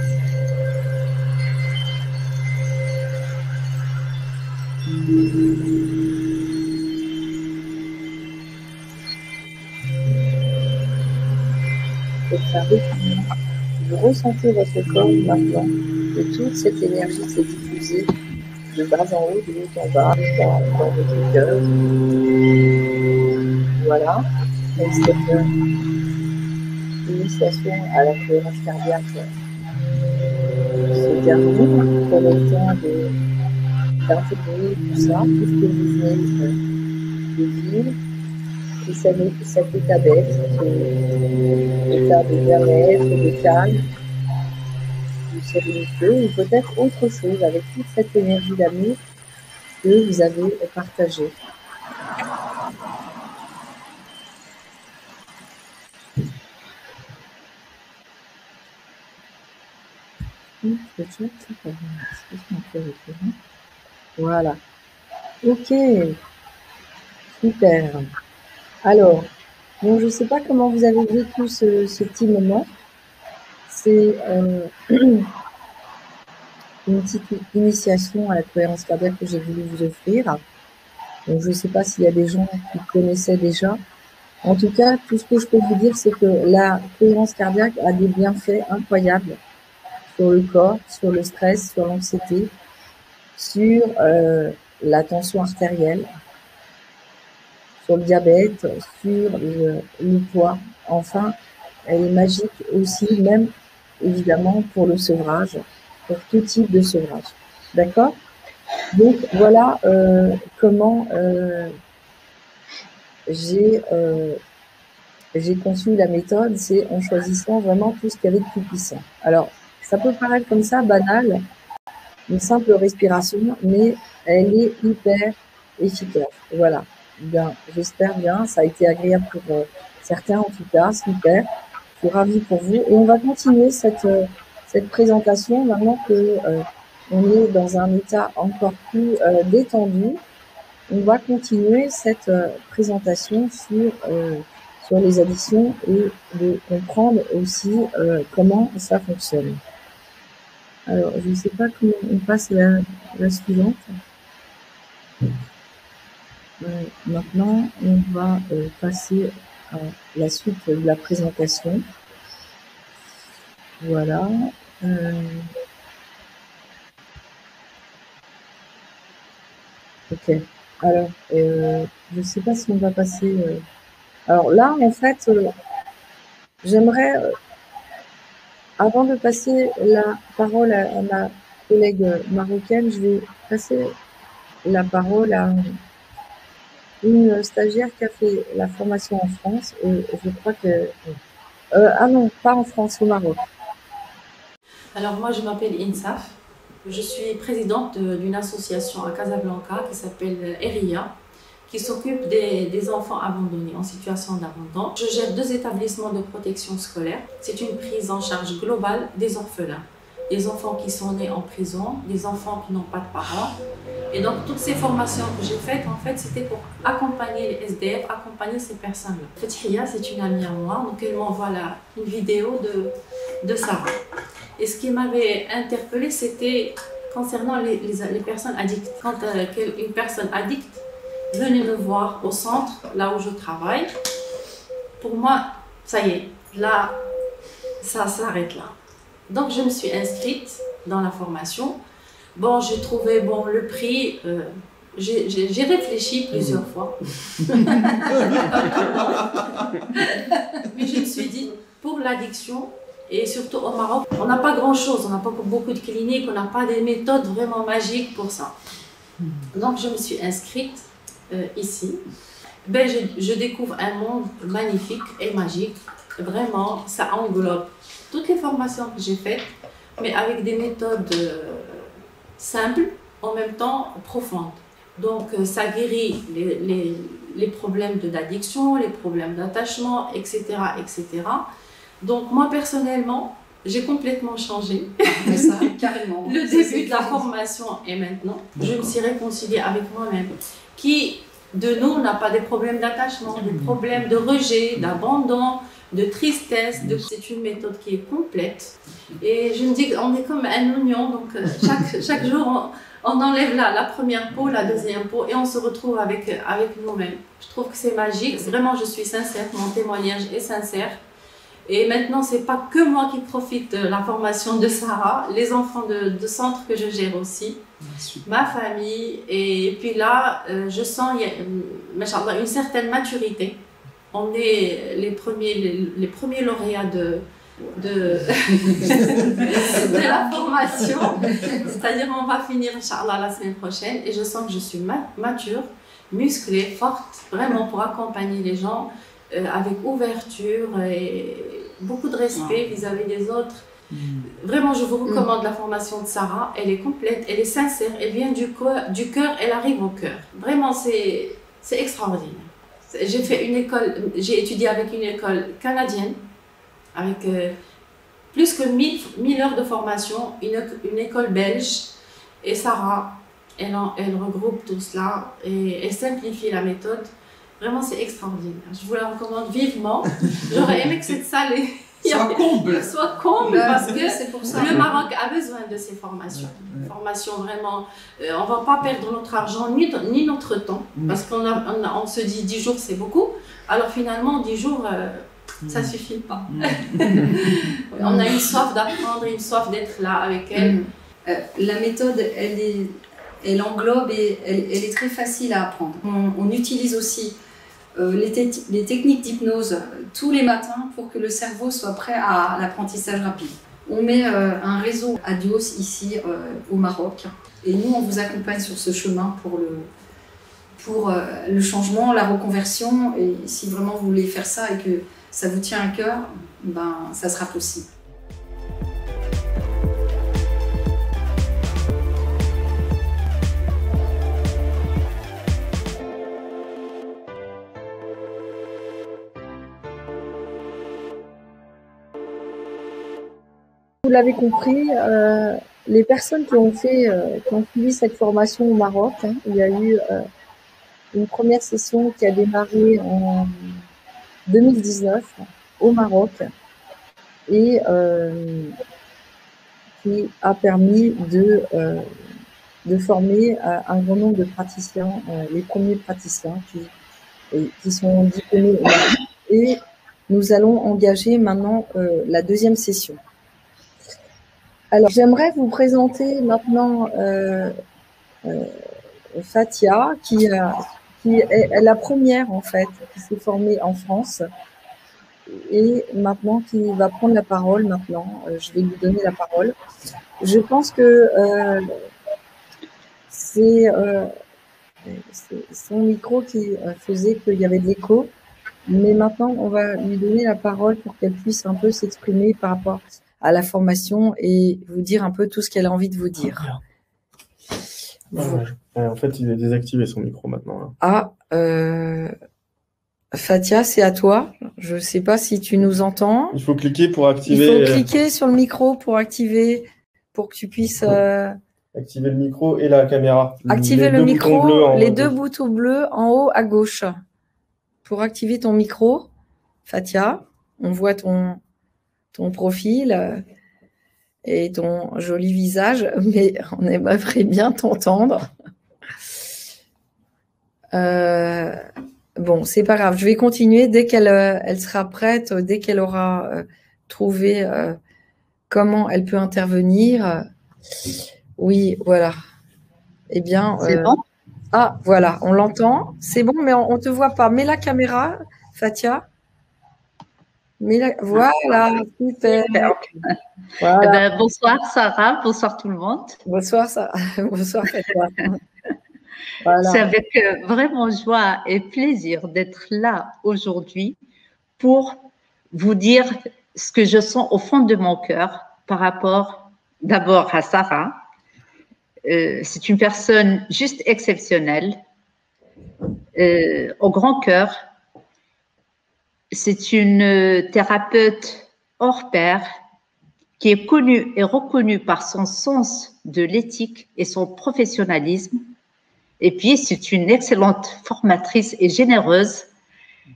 Observez comment vous ressentez votre corps maintenant, et toute cette énergie s'est diffusée de bas en haut, de haut en bas, dans votre cœur. Voilà, et cette initiation à la cohérence cardiaque se termine pour le temps d'intégrer tout ça, tout ce que vous venez de vivre, et cet état d'être, état de bien-être, de calme, de sérénité, ou peut-être autre chose avec toute cette énergie d'amour que vous avez partagée. Voilà. Ok. Super. Alors, bon, je ne sais pas comment vous avez vécu ce petit moment. C'est une petite initiation à la cohérence cardiaque que j'ai voulu vous offrir. Donc, je ne sais pas s'il y a des gens qui connaissaient déjà. En tout cas, tout ce que je peux vous dire, c'est que la cohérence cardiaque a des bienfaits incroyables sur le corps, sur le stress, sur l'anxiété, sur la tension artérielle, sur le diabète, sur le poids. Enfin, elle est magique aussi, même évidemment pour le sevrage, pour tout type de sevrage. D'accord? Donc voilà comment j'ai conçu la méthode, c'est en choisissant vraiment tout ce qu'il y avait de plus puissant. Alors, ça peut paraître comme ça banal, une simple respiration, mais elle est hyper efficace. Voilà. Bien, j'espère bien. Ça a été agréable pour certains en tout cas. Super. Je suis ravie pour vous. Et on va continuer cette présentation maintenant que on est dans un état encore plus détendu. On va continuer cette présentation sur les addictions et de comprendre aussi comment ça fonctionne. Alors, je ne sais pas comment on passe à la suivante. Maintenant, on va passer à la suite de la présentation. Voilà. Ok. Alors, je ne sais pas si on va passer... Alors là, en fait, j'aimerais... Avant de passer la parole à ma collègue marocaine, je vais passer la parole à une stagiaire qui a fait la formation en France. Et je crois que... ah non, pas en France, au Maroc. Alors moi, je m'appelle Insaf. Je suis présidente d'une association à Casablanca qui s'appelle ERIA, qui s'occupe des enfants abandonnés en situation d'abandon. Je gère 2 établissements de protection scolaire. C'est une prise en charge globale des orphelins, des enfants qui sont nés en prison, des enfants qui n'ont pas de parents. Et donc toutes ces formations que j'ai faites, en fait, c'était pour accompagner les SDF, accompagner ces personnes-là. Fethia, c'est une amie à moi, donc elle m'envoie une vidéo de Sarah. Et ce qui m'avait interpellée, c'était concernant les personnes addictes. Quand une personne addicte, venez me voir au centre, là où je travaille. Pour moi, ça y est, là, ça s'arrête là. Donc, je me suis inscrite dans la formation. Bon, j'ai trouvé bon, le prix, j'ai réfléchi plusieurs fois. Mais je me suis dit, pour l'addiction, et surtout au Maroc, on n'a pas grand-chose, on n'a pas beaucoup de cliniques, on n'a pas des méthodes vraiment magiques pour ça. Donc, je me suis inscrite ici. Ben, je découvre un monde magnifique et magique. Vraiment, ça englobe toutes les formations que j'ai faites, mais avec des méthodes simples, en même temps profondes. Donc, ça guérit les problèmes d'addiction, les problèmes d'attachement, etc., etc. Donc, moi, personnellement, j'ai complètement changé. Mais ça, carrément. Le début de la formation et maintenant, je me suis réconciliée avec moi-même. Qui de nous n'a pas des problèmes d'attachement, des problèmes de rejet, d'abandon, de tristesse. C'est une méthode qui est complète. Et je me dis qu'on est comme un oignon, donc chaque jour, on enlève la première peau, la deuxième peau, et on se retrouve avec nous-mêmes. Je trouve que c'est magique. Vraiment, je suis sincère, mon témoignage est sincère. Et maintenant, ce n'est pas que moi qui profite de la formation de Sarah, les enfants de centre que je gère aussi, ma famille. Et puis là, je sens machallah, une certaine maturité. On est les premiers lauréats de la formation. C'est-à-dire on va finir, Inch'Allah, la semaine prochaine. Et je sens que je suis mature, musclée, forte, vraiment pour accompagner les gens. Avec ouverture et beaucoup de respect vis-à-vis des autres. Vraiment, je vous recommande la formation de Sarah. Elle est complète, elle est sincère, elle vient du cœur, elle arrive au cœur. Vraiment, c'est extraordinaire. J'ai étudié avec une école canadienne, avec plus que 1000 heures de formation, une école belge. Et Sarah, elle regroupe tout cela et elle simplifie la méthode. Vraiment, c'est extraordinaire. Je vous la recommande vivement. J'aurais aimé que cette salle soit comble parce que pour ça. Le Maroc a besoin de ces formations. Formations vraiment, on ne va pas perdre notre argent ni notre temps parce qu'on se dit 10 jours, c'est beaucoup. Alors finalement, 10 jours, ça ne suffit pas. On a une soif d'apprendre, une soif d'être là avec elle. La méthode, elle englobe et elle est très facile à apprendre. On utilise aussi les techniques d'hypnose tous les matins pour que le cerveau soit prêt à l'apprentissage rapide. On met un réseau Adios ici au Maroc et nous on vous accompagne sur ce chemin pour le changement, la reconversion, et si vraiment vous voulez faire ça et que ça vous tient à cœur, ben, ça sera possible. Vous l'avez compris, les personnes qui ont suivi cette formation au Maroc, il y a eu une première session qui a démarré en 2019 au Maroc et qui a permis de former un grand nombre de praticiens, les premiers praticiens qui sont diplômés au Maroc. Et nous allons engager maintenant la deuxième session. Alors, j'aimerais vous présenter maintenant Fatia, qui est la première, en fait, qui s'est formée en France et maintenant qui va prendre la parole maintenant. Je vais lui donner la parole. Je pense que c'est son micro qui faisait qu'il y avait de l'écho, mais maintenant, on va lui donner la parole pour qu'elle puisse un peu s'exprimer par rapport à la formation et vous dire un peu tout ce qu'elle a envie de vous dire. En fait, il est désactivé son micro maintenant. Ah, Fatia, c'est à toi. Je ne sais pas si tu nous entends. Il faut cliquer pour activer. Il faut cliquer sur le micro pour activer, pour que tu puisses activer le micro et la caméra. Activer le micro, les deux boutons bleus en haut à gauche. Pour activer ton micro, Fatia, on voit ton profil. et ton joli visage, mais on aimerait bien t'entendre. Bon, c'est pas grave, je vais continuer dès qu'elle elle sera prête, dès qu'elle aura trouvé comment elle peut intervenir. Oui, voilà. Eh bien, c'est bon? Ah, voilà, on l'entend. C'est bon, mais on ne te voit pas. Mets la caméra, Fatia. Voilà, super. Voilà. Eh ben, bonsoir Sarah, bonsoir tout le monde. Bonsoir, bonsoir Fatia. Voilà. C'est avec vraiment joie et plaisir d'être là aujourd'hui pour vous dire ce que je sens au fond de mon cœur par rapport d'abord à Sarah. C'est une personne juste exceptionnelle, au grand cœur. C'est une thérapeute hors pair qui est connue et reconnue par son sens de l'éthique et son professionnalisme. Et puis, c'est une excellente formatrice et généreuse.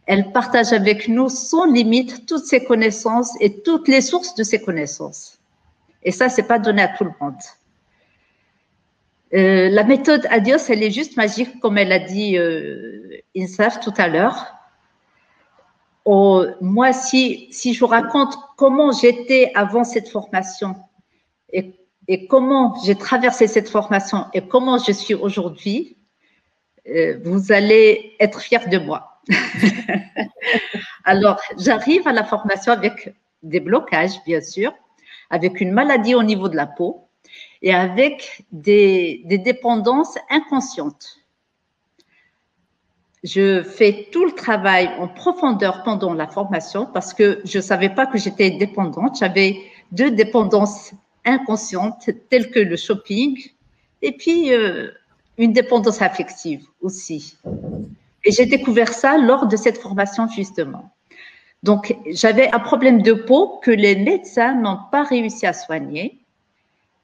Elle partage avec nous sans limite toutes ses connaissances et toutes les sources de ses connaissances. Et ça, c'est pas donné à tout le monde. La méthode Adios, elle est juste magique, comme elle a dit Insaf tout à l'heure. Moi, si je vous raconte comment j'étais avant cette formation et comment j'ai traversé cette formation et comment je suis aujourd'hui, vous allez être fiers de moi. Alors, j'arrive à la formation avec des blocages, bien sûr, avec une maladie au niveau de la peau et avec des dépendances inconscientes. Je fais tout le travail en profondeur pendant la formation parce que je ne savais pas que j'étais dépendante. J'avais 2 dépendances inconscientes telles que le shopping et puis une dépendance affective aussi. Et j'ai découvert ça lors de cette formation justement. Donc, j'avais un problème de peau que les médecins n'ont pas réussi à soigner.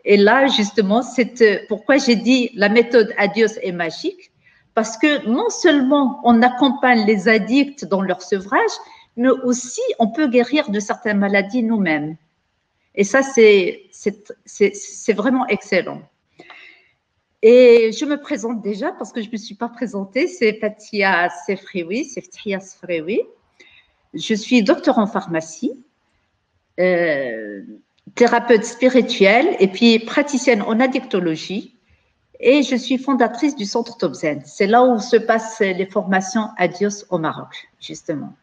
Et là, justement, c'est pourquoi j'ai dit la méthode Adios est magique. Parce que non seulement on accompagne les addicts dans leur sevrage, mais aussi on peut guérir de certaines maladies nous-mêmes. Et ça, c'est vraiment excellent. Et je me présente déjà parce que je ne me suis pas présentée. C'est Fatia Sefrioui, Seftia Sefrioui. Je suis docteur en pharmacie, thérapeute spirituelle et puis praticienne en addictologie. Et je suis fondatrice du centre Topzen. C'est là où se passent les formations Adios au Maroc, justement.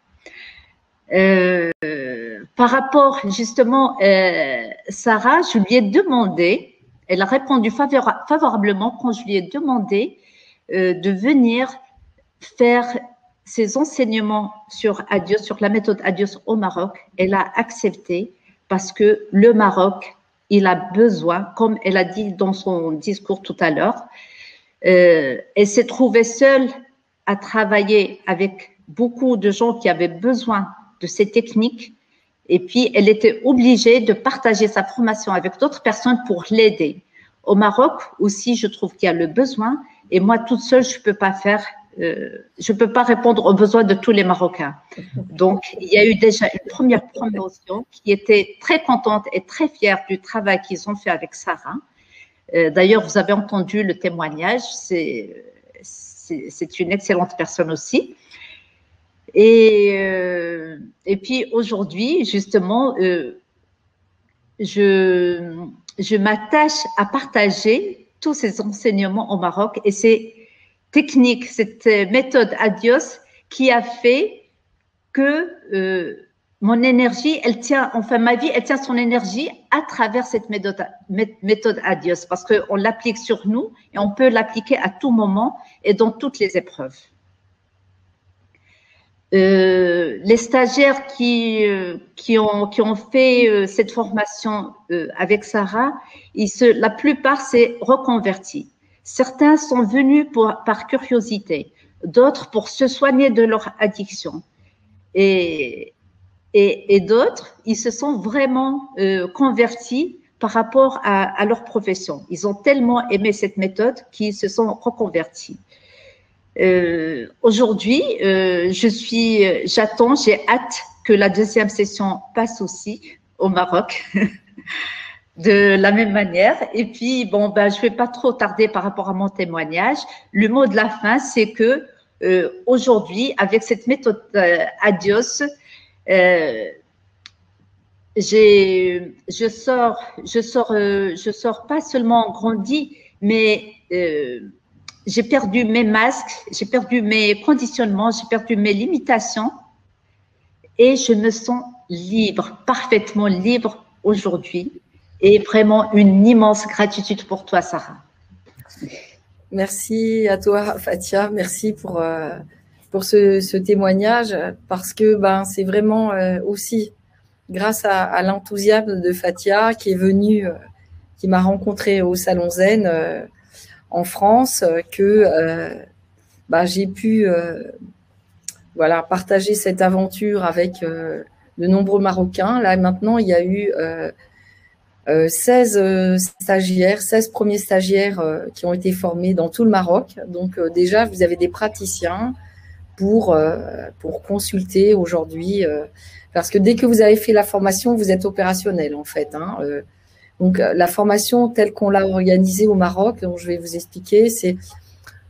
Par rapport, justement, Sarah, je lui ai demandé, elle a répondu favorablement quand je lui ai demandé de venir faire ses enseignements sur Adios, sur la méthode Adios au Maroc. Elle a accepté parce que le Maroc, il a besoin, comme elle a dit dans son discours tout à l'heure, elle s'est trouvée seule à travailler avec beaucoup de gens qui avaient besoin de ces techniques et puis elle était obligée de partager sa formation avec d'autres personnes pour l'aider. Au Maroc aussi, je trouve qu'il y a le besoin et moi toute seule, je ne peux pas répondre aux besoins de tous les Marocains. Donc, il y a eu déjà une première promotion qui était très contente et très fière du travail qu'ils ont fait avec Sarah. D'ailleurs, vous avez entendu le témoignage, c'est une excellente personne aussi. Et puis aujourd'hui, justement, je m'attache à partager tous ces enseignements au Maroc et c'est technique, cette méthode Adios qui a fait que mon énergie, elle tient, enfin ma vie, elle tient son énergie à travers cette méthode Adios parce qu'on l'applique sur nous et on peut l'appliquer à tout moment et dans toutes les épreuves. Les stagiaires qui ont fait cette formation avec Sarah, la plupart s'est reconvertis. Certains sont venus par curiosité, d'autres pour se soigner de leur addiction. Et d'autres, ils se sont vraiment convertis par rapport à leur profession. Ils ont tellement aimé cette méthode qu'ils se sont reconvertis. Aujourd'hui, j'attends, j'ai hâte que la deuxième session passe aussi au Maroc. de la même manière. Et puis, bon, ben, je vais pas trop tarder par rapport à mon témoignage. Le mot de la fin, c'est que aujourd'hui, avec cette méthode Adios, je sors pas seulement grandi, mais j'ai perdu mes masques, j'ai perdu mes conditionnements, j'ai perdu mes limitations et je me sens libre, parfaitement libre aujourd'hui. Et vraiment une immense gratitude pour toi, Sarah. Merci à toi, Fatia. Merci pour ce témoignage, parce que c'est vraiment aussi grâce à l'enthousiasme de Fatia qui est venue, qui m'a rencontrée au Salon Zen en France, que j'ai pu partager cette aventure avec de nombreux Marocains. Là, maintenant, il y a eu 16 stagiaires, 16 premiers stagiaires qui ont été formés dans tout le Maroc. Donc déjà, vous avez des praticiens pour consulter aujourd'hui, parce que dès que vous avez fait la formation, vous êtes opérationnel en fait. Donc la formation telle qu'on l'a organisée au Maroc, dont je vais vous expliquer, c'est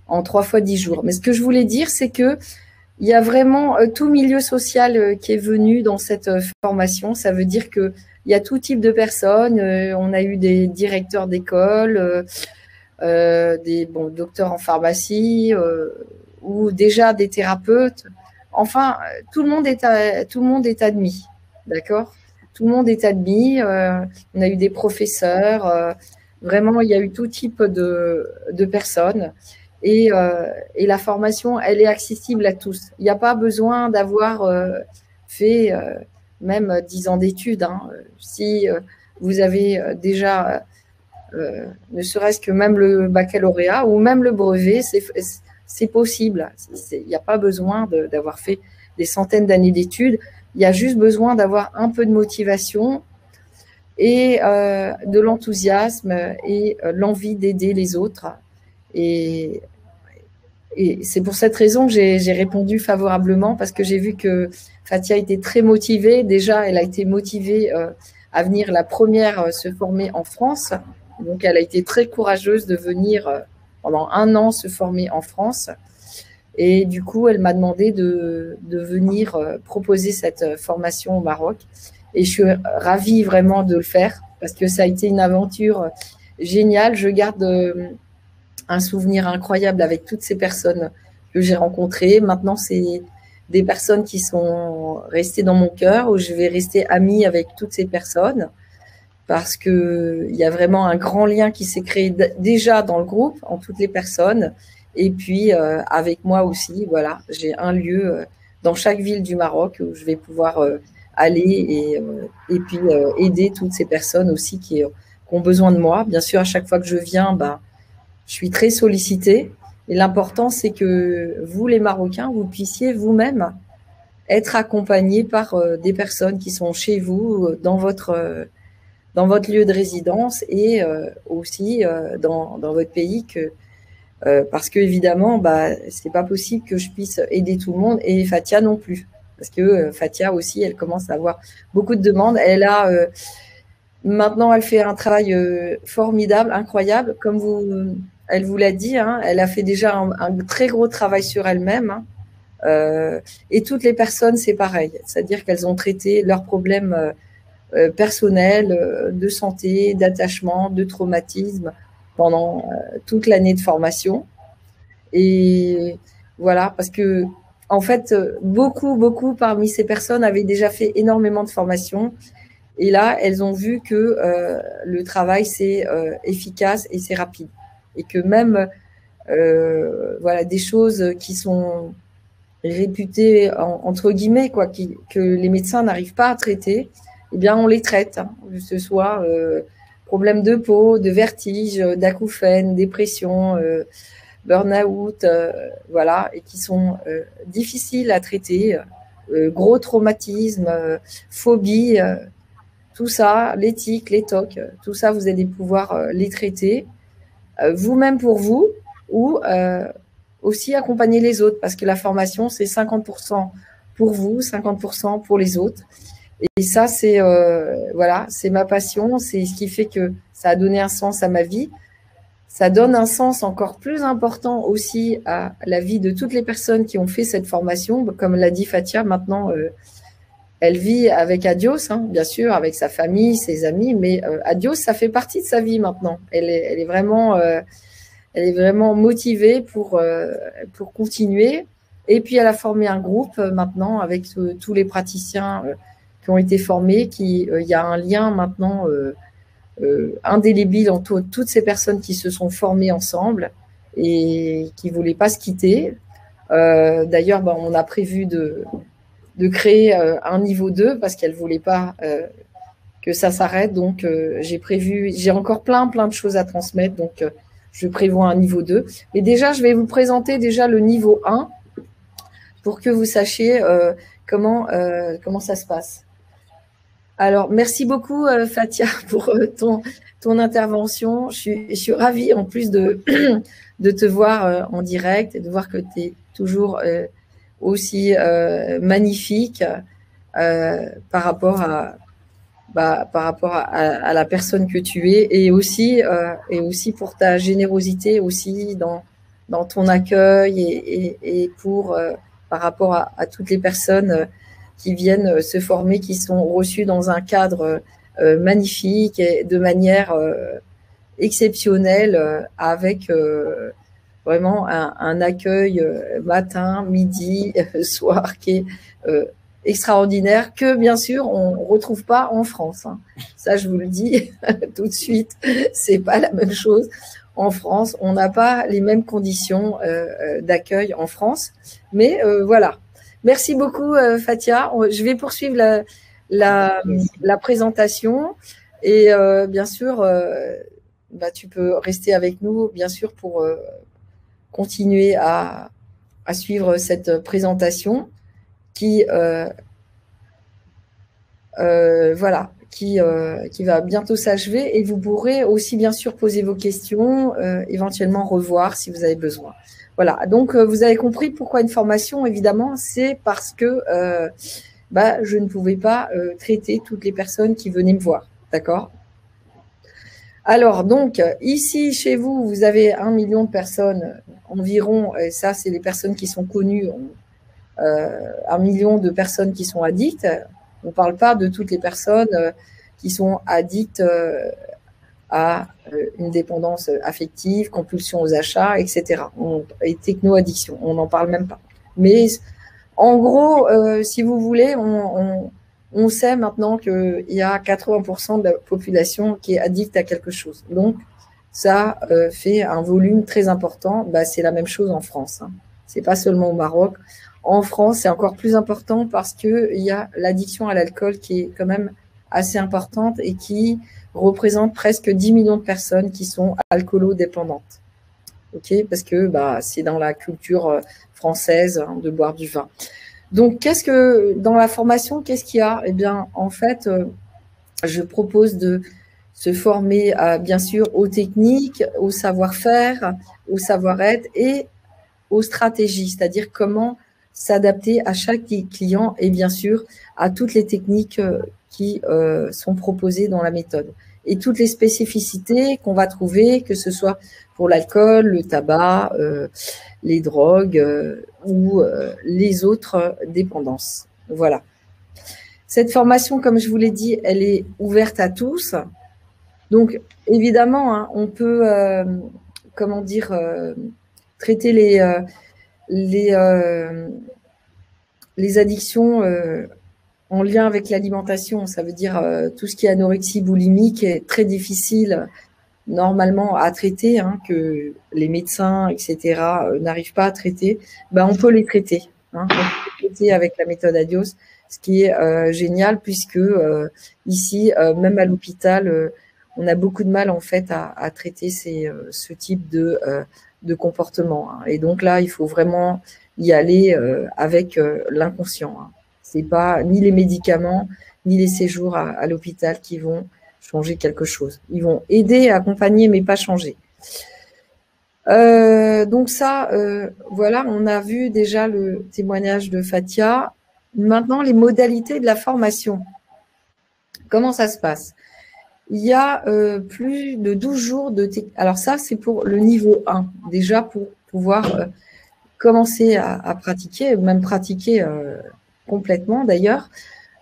en 3 fois 10 jours. Mais ce que je voulais dire, c'est que il y a vraiment tout milieu social qui est venu dans cette formation. Ça veut dire que il y a tout type de personnes. On a eu des directeurs d'école, des docteurs en pharmacie, ou déjà des thérapeutes. Enfin, tout le monde est admis, d'accord ? Tout le monde est admis. On a eu des professeurs. Vraiment, il y a eu tout type de personnes. Et la formation, elle est accessible à tous. Il n'y a pas besoin d'avoir fait même 10 ans d'études. Si vous avez déjà, ne serait-ce que même le baccalauréat ou même le brevet, c'est possible. Il n'y a pas besoin d'avoir fait des centaines d'années d'études. Il y a juste besoin d'avoir un peu de motivation et de l'enthousiasme et l'envie d'aider les autres. Et c'est pour cette raison que j'ai répondu favorablement, parce que j'ai vu que Fatia était très motivée. Déjà, elle a été motivée à venir la première se former en France. Donc, elle a été très courageuse de venir pendant 1 an se former en France. Et du coup, elle m'a demandé de venir proposer cette formation au Maroc. Et je suis ravie vraiment de le faire, parce que ça a été une aventure géniale. Je garde un souvenir incroyable avec toutes ces personnes que j'ai rencontrées. Maintenant, c'est des personnes qui sont restées dans mon cœur, où je vais rester amie avec toutes ces personnes, parce qu'il y a vraiment un grand lien qui s'est créé déjà dans le groupe, en toutes les personnes. Et puis, avec moi aussi, voilà, j'ai un lieu dans chaque ville du Maroc où je vais pouvoir aller et puis aider toutes ces personnes aussi qui ont besoin de moi. Bien sûr, à chaque fois que je viens, je suis très sollicitée. Et l'important, c'est que vous, les Marocains, vous puissiez vous-même être accompagnés par des personnes qui sont chez vous, dans votre lieu de résidence, et aussi dans votre pays, parce que évidemment, c'est pas possible que je puisse aider tout le monde, et Fatia non plus, parce que Fatia aussi, elle commence à avoir beaucoup de demandes. Maintenant, elle fait un travail formidable, incroyable, comme elle vous l'a dit, elle a fait déjà un très gros travail sur elle-même, et toutes les personnes, c'est pareil, c'est-à-dire qu'elles ont traité leurs problèmes personnels, de santé, d'attachement, de traumatisme pendant toute l'année de formation. Et voilà, parce que en fait, beaucoup parmi ces personnes avaient déjà fait énormément de formations. Et là, elles ont vu que le travail, c'est efficace et c'est rapide. Et que même des choses qui sont réputées, entre guillemets, que les médecins n'arrivent pas à traiter, eh bien, on les traite, que ce soit problèmes de peau, de vertige, d'acouphènes, dépression, burn-out, et qui sont difficiles à traiter, gros traumatismes, phobies, tout ça, les tics, les tocs, tout ça, vous allez pouvoir les traiter vous-même pour vous, ou aussi accompagner les autres, parce que la formation, c'est 50% pour vous, 50% pour les autres. Et ça, c'est voilà, c'est ma passion, c'est ce qui fait que ça a donné un sens à ma vie. Ça donne un sens encore plus important aussi à la vie de toutes les personnes qui ont fait cette formation. Comme l'a dit Fatia, maintenant, elle vit avec Adios, hein, bien sûr, avec sa famille, ses amis, mais Adios, ça fait partie de sa vie maintenant. Elle est vraiment motivée pour continuer. Et puis, elle a formé un groupe maintenant avec tous les praticiens qui ont été formés. Il y a un lien maintenant indélébile entre toutes ces personnes qui se sont formées ensemble et qui ne voulaient pas se quitter. D'ailleurs, on a prévu de créer un niveau 2 parce qu'elle ne voulait pas que ça s'arrête. Donc, j'ai encore plein de choses à transmettre. Donc, je prévois un niveau 2. Et déjà, je vais vous présenter déjà le niveau 1 pour que vous sachiez comment ça se passe. Alors, merci beaucoup, Fatia, pour ton intervention. Je suis ravie, en plus de te voir en direct et de voir que tu es toujours aussi magnifique par rapport à la personne que tu es et aussi pour ta générosité aussi dans ton accueil et pour par rapport à toutes les personnes qui viennent se former, qui sont reçues dans un cadre magnifique et de manière exceptionnelle avec vraiment un accueil matin, midi, soir qui est extraordinaire, que bien sûr on ne retrouve pas en France. Hein. Ça, je vous le dis tout de suite, c'est pas la même chose. En France, on n'a pas les mêmes conditions d'accueil en France. Mais voilà. Merci beaucoup, Fatia. Je vais poursuivre la présentation. Et bien sûr, tu peux rester avec nous, bien sûr, pour continuer à suivre cette présentation qui va bientôt s'achever. Et vous pourrez aussi, bien sûr, poser vos questions, éventuellement revoir si vous avez besoin. Voilà, donc vous avez compris pourquoi une formation, évidemment, c'est parce que je ne pouvais pas traiter toutes les personnes qui venaient me voir, d'accord ? Alors, donc, ici, chez vous, vous avez 1 million de personnes environ, et ça, c'est les personnes qui sont connues, 1 million de personnes qui sont addictes. On ne parle pas de toutes les personnes qui sont addictes à une dépendance affective, compulsion aux achats, etc. Et techno-addiction, on n'en parle même pas. Mais en gros, si vous voulez, on sait maintenant qu'il y a 80% de la population qui est addicte à quelque chose. Donc, ça fait un volume très important. C'est la même chose en France. Hein. Ce n'est pas seulement au Maroc. En France, c'est encore plus important parce qu'il y a l'addiction à l'alcool qui est quand même assez importante et qui représente presque 10 millions de personnes qui sont alcoolodépendantes. Ok, parce que c'est dans la culture française de boire du vin. Donc, dans la formation, qu'est-ce qu'il y a ? Eh bien, en fait, je propose de se former, bien sûr, aux techniques, au savoir-faire, au savoir-être et aux stratégies, c'est-à-dire comment s'adapter à chaque client et bien sûr à toutes les techniques qui sont proposées dans la méthode et toutes les spécificités qu'on va trouver, que ce soit pour l'alcool, le tabac, les drogues ou les autres dépendances. Voilà. Cette formation, comme je vous l'ai dit, elle est ouverte à tous. Donc, évidemment, hein, on peut, traiter les addictions en lien avec l'alimentation. Ça veut dire tout ce qui est anorexie boulimique est très difficile normalement à traiter, hein, que les médecins, etc., n'arrivent pas à traiter. On peut les traiter. Hein, on peut les traiter avec la méthode Adios, ce qui est génial puisque ici, même à l'hôpital, on a beaucoup de mal en fait à traiter ce type de comportement. Hein. Et donc là, il faut vraiment y aller avec l'inconscient. Hein. C'est pas ni les médicaments, ni les séjours à l'hôpital qui vont changer quelque chose. Ils vont aider, accompagner, mais pas changer. Donc ça, voilà, on a vu déjà le témoignage de Fatia. Maintenant, les modalités de la formation. Comment ça se passe? Il y a plus de 12 jours de technique. Alors ça, c'est pour le niveau 1, déjà pour pouvoir commencer à pratiquer, même pratiquer complètement d'ailleurs.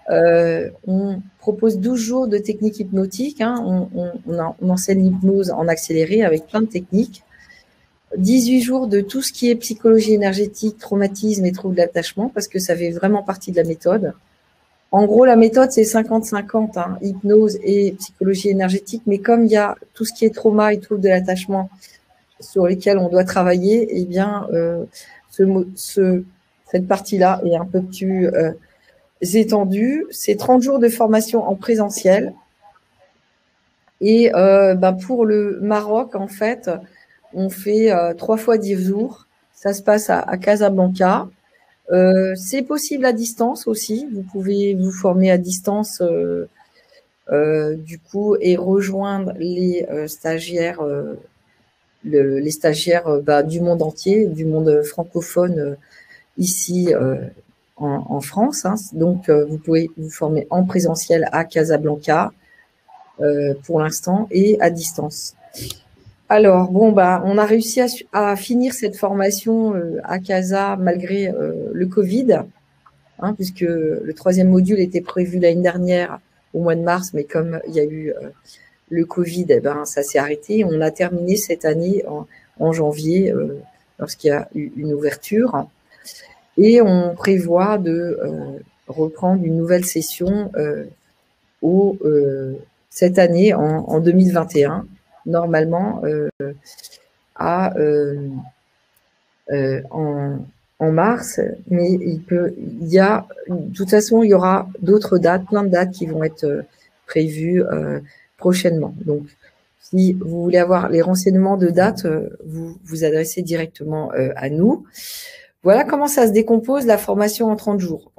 On propose 12 jours de technique hypnotique. Hein. On enseigne l'hypnose en accéléré avec plein de techniques. 18 jours de tout ce qui est psychologie énergétique, traumatisme et troubles d'attachement, parce que ça fait vraiment partie de la méthode. En gros, la méthode, c'est 50-50, hein, hypnose et psychologie énergétique. Mais comme il y a tout ce qui est trauma et troubles de l'attachement sur lesquels on doit travailler, eh bien, cette partie-là est un peu plus étendue. C'est 30 jours de formation en présentiel. Et pour le Maroc, en fait, on fait 3 fois 10 jours. Ça se passe à Casablanca. C'est possible à distance aussi. Vous pouvez vous former à distance du coup et rejoindre les stagiaires, les stagiaires du monde entier, du monde francophone ici en France. Hein. Donc, vous pouvez vous former en présentiel à Casablanca pour l'instant et à distance. Alors, bon, on a réussi à finir cette formation à Casa malgré le Covid, hein, puisque le 3e module était prévu l'année dernière au mois de mars, mais comme il y a eu le Covid, ça s'est arrêté. On a terminé cette année en janvier, lorsqu'il y a eu une ouverture. Et on prévoit de reprendre une nouvelle session cette année, en 2021. Normalement en mars, mais de toute façon, il y aura d'autres dates, plein de dates qui vont être prévues prochainement. Donc, si vous voulez avoir les renseignements de dates, vous vous adressez directement à nous. Voilà comment ça se décompose la formation en 30 jours.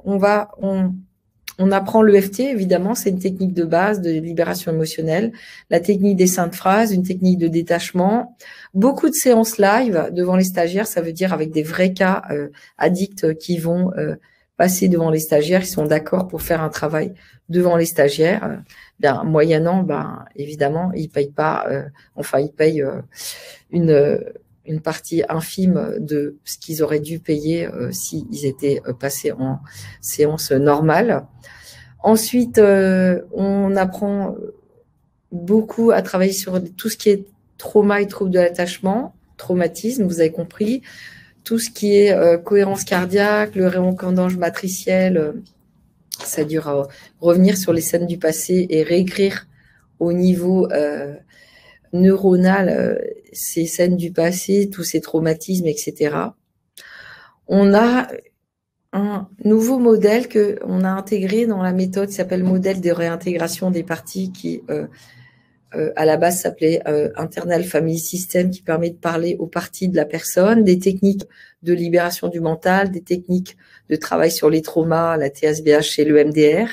On apprend l'EFT, évidemment, c'est une technique de base de libération émotionnelle, la technique des 5 phrases, une technique de détachement, beaucoup de séances live devant les stagiaires, ça veut dire avec des vrais cas addicts qui vont passer devant les stagiaires, qui sont d'accord pour faire un travail devant les stagiaires. Moyennant, évidemment, ils payent pas, ils payent une partie infime de ce qu'ils auraient dû payer s'ils étaient passés en séance normale. Ensuite, on apprend beaucoup à travailler sur tout ce qui est trauma et troubles de l'attachement, traumatisme, vous avez compris, tout ce qui est cohérence cardiaque, le réencodage matriciel, c'est-à-dire revenir sur les scènes du passé et réécrire au niveau neuronal ces scènes du passé, tous ces traumatismes, etc. On a un nouveau modèle qu'on a intégré dans la méthode qui s'appelle modèle de réintégration des parties qui, à la base, s'appelait Internal Family System, qui permet de parler aux parties de la personne, des techniques de libération du mental, des techniques de travail sur les traumas, la TSBH et le MDR.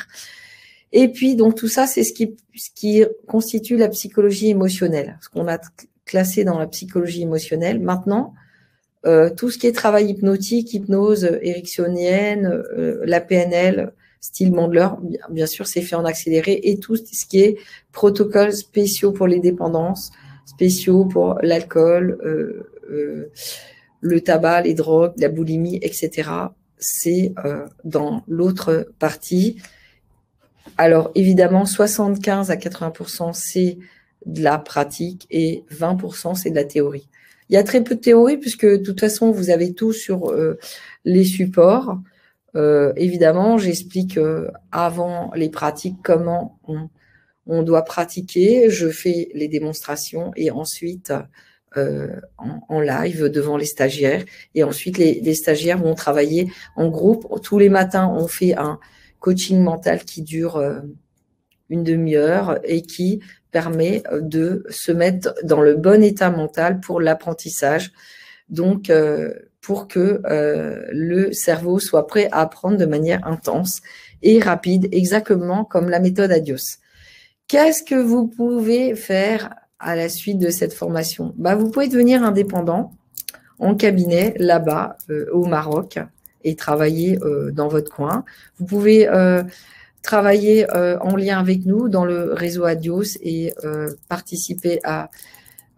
Et puis, donc, tout ça, c'est ce qui constitue la psychologie émotionnelle, ce qu'on a classé dans la psychologie émotionnelle. Maintenant, tout ce qui est travail hypnotique, hypnose ericksonienne, la PNL, style Mandler, bien sûr, c'est fait en accéléré, et tout ce qui est protocoles spéciaux pour les dépendances, spéciaux pour l'alcool, le tabac, les drogues, la boulimie, etc. C'est dans l'autre partie. Alors, évidemment, 75 à 80%, c'est de la pratique et 20%, c'est de la théorie. Il y a très peu de théorie puisque, de toute façon, vous avez tout sur les supports. Évidemment, j'explique avant les pratiques comment on doit pratiquer. Je fais les démonstrations et ensuite en live devant les stagiaires. Et ensuite, les stagiaires vont travailler en groupe. Tous les matins, on fait un coaching mental qui dure une demi-heure et qui permet de se mettre dans le bon état mental pour l'apprentissage. Donc, pour que le cerveau soit prêt à apprendre de manière intense et rapide, exactement comme la méthode ADIOS. Qu'est-ce que vous pouvez faire à la suite de cette formation? Vous pouvez devenir indépendant en cabinet là-bas au Maroc et travailler dans votre coin. Vous pouvez travailler en lien avec nous dans le réseau Adios et participer à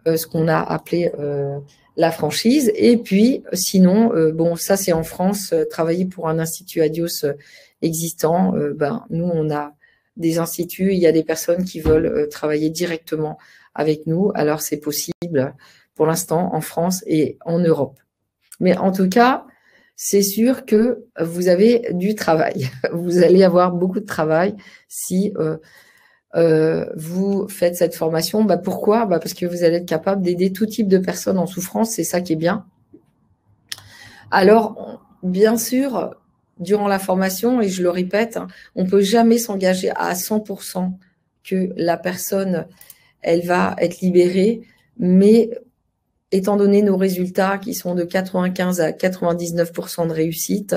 ce qu'on a appelé la franchise. Et puis, sinon, bon, ça c'est en France, travailler pour un institut Adios existant. Nous, on a des instituts, il y a des personnes qui veulent travailler directement avec nous. Alors, c'est possible pour l'instant en France et en Europe. Mais en tout cas, c'est sûr que vous avez du travail. Vous allez avoir beaucoup de travail si vous faites cette formation. Pourquoi? Parce que vous allez être capable d'aider tout type de personnes en souffrance. C'est ça qui est bien. Alors, bien sûr, durant la formation, et je le répète, on ne peut jamais s'engager à 100% que la personne, elle va être libérée, mais étant donné nos résultats qui sont de 95 à 99% de réussite,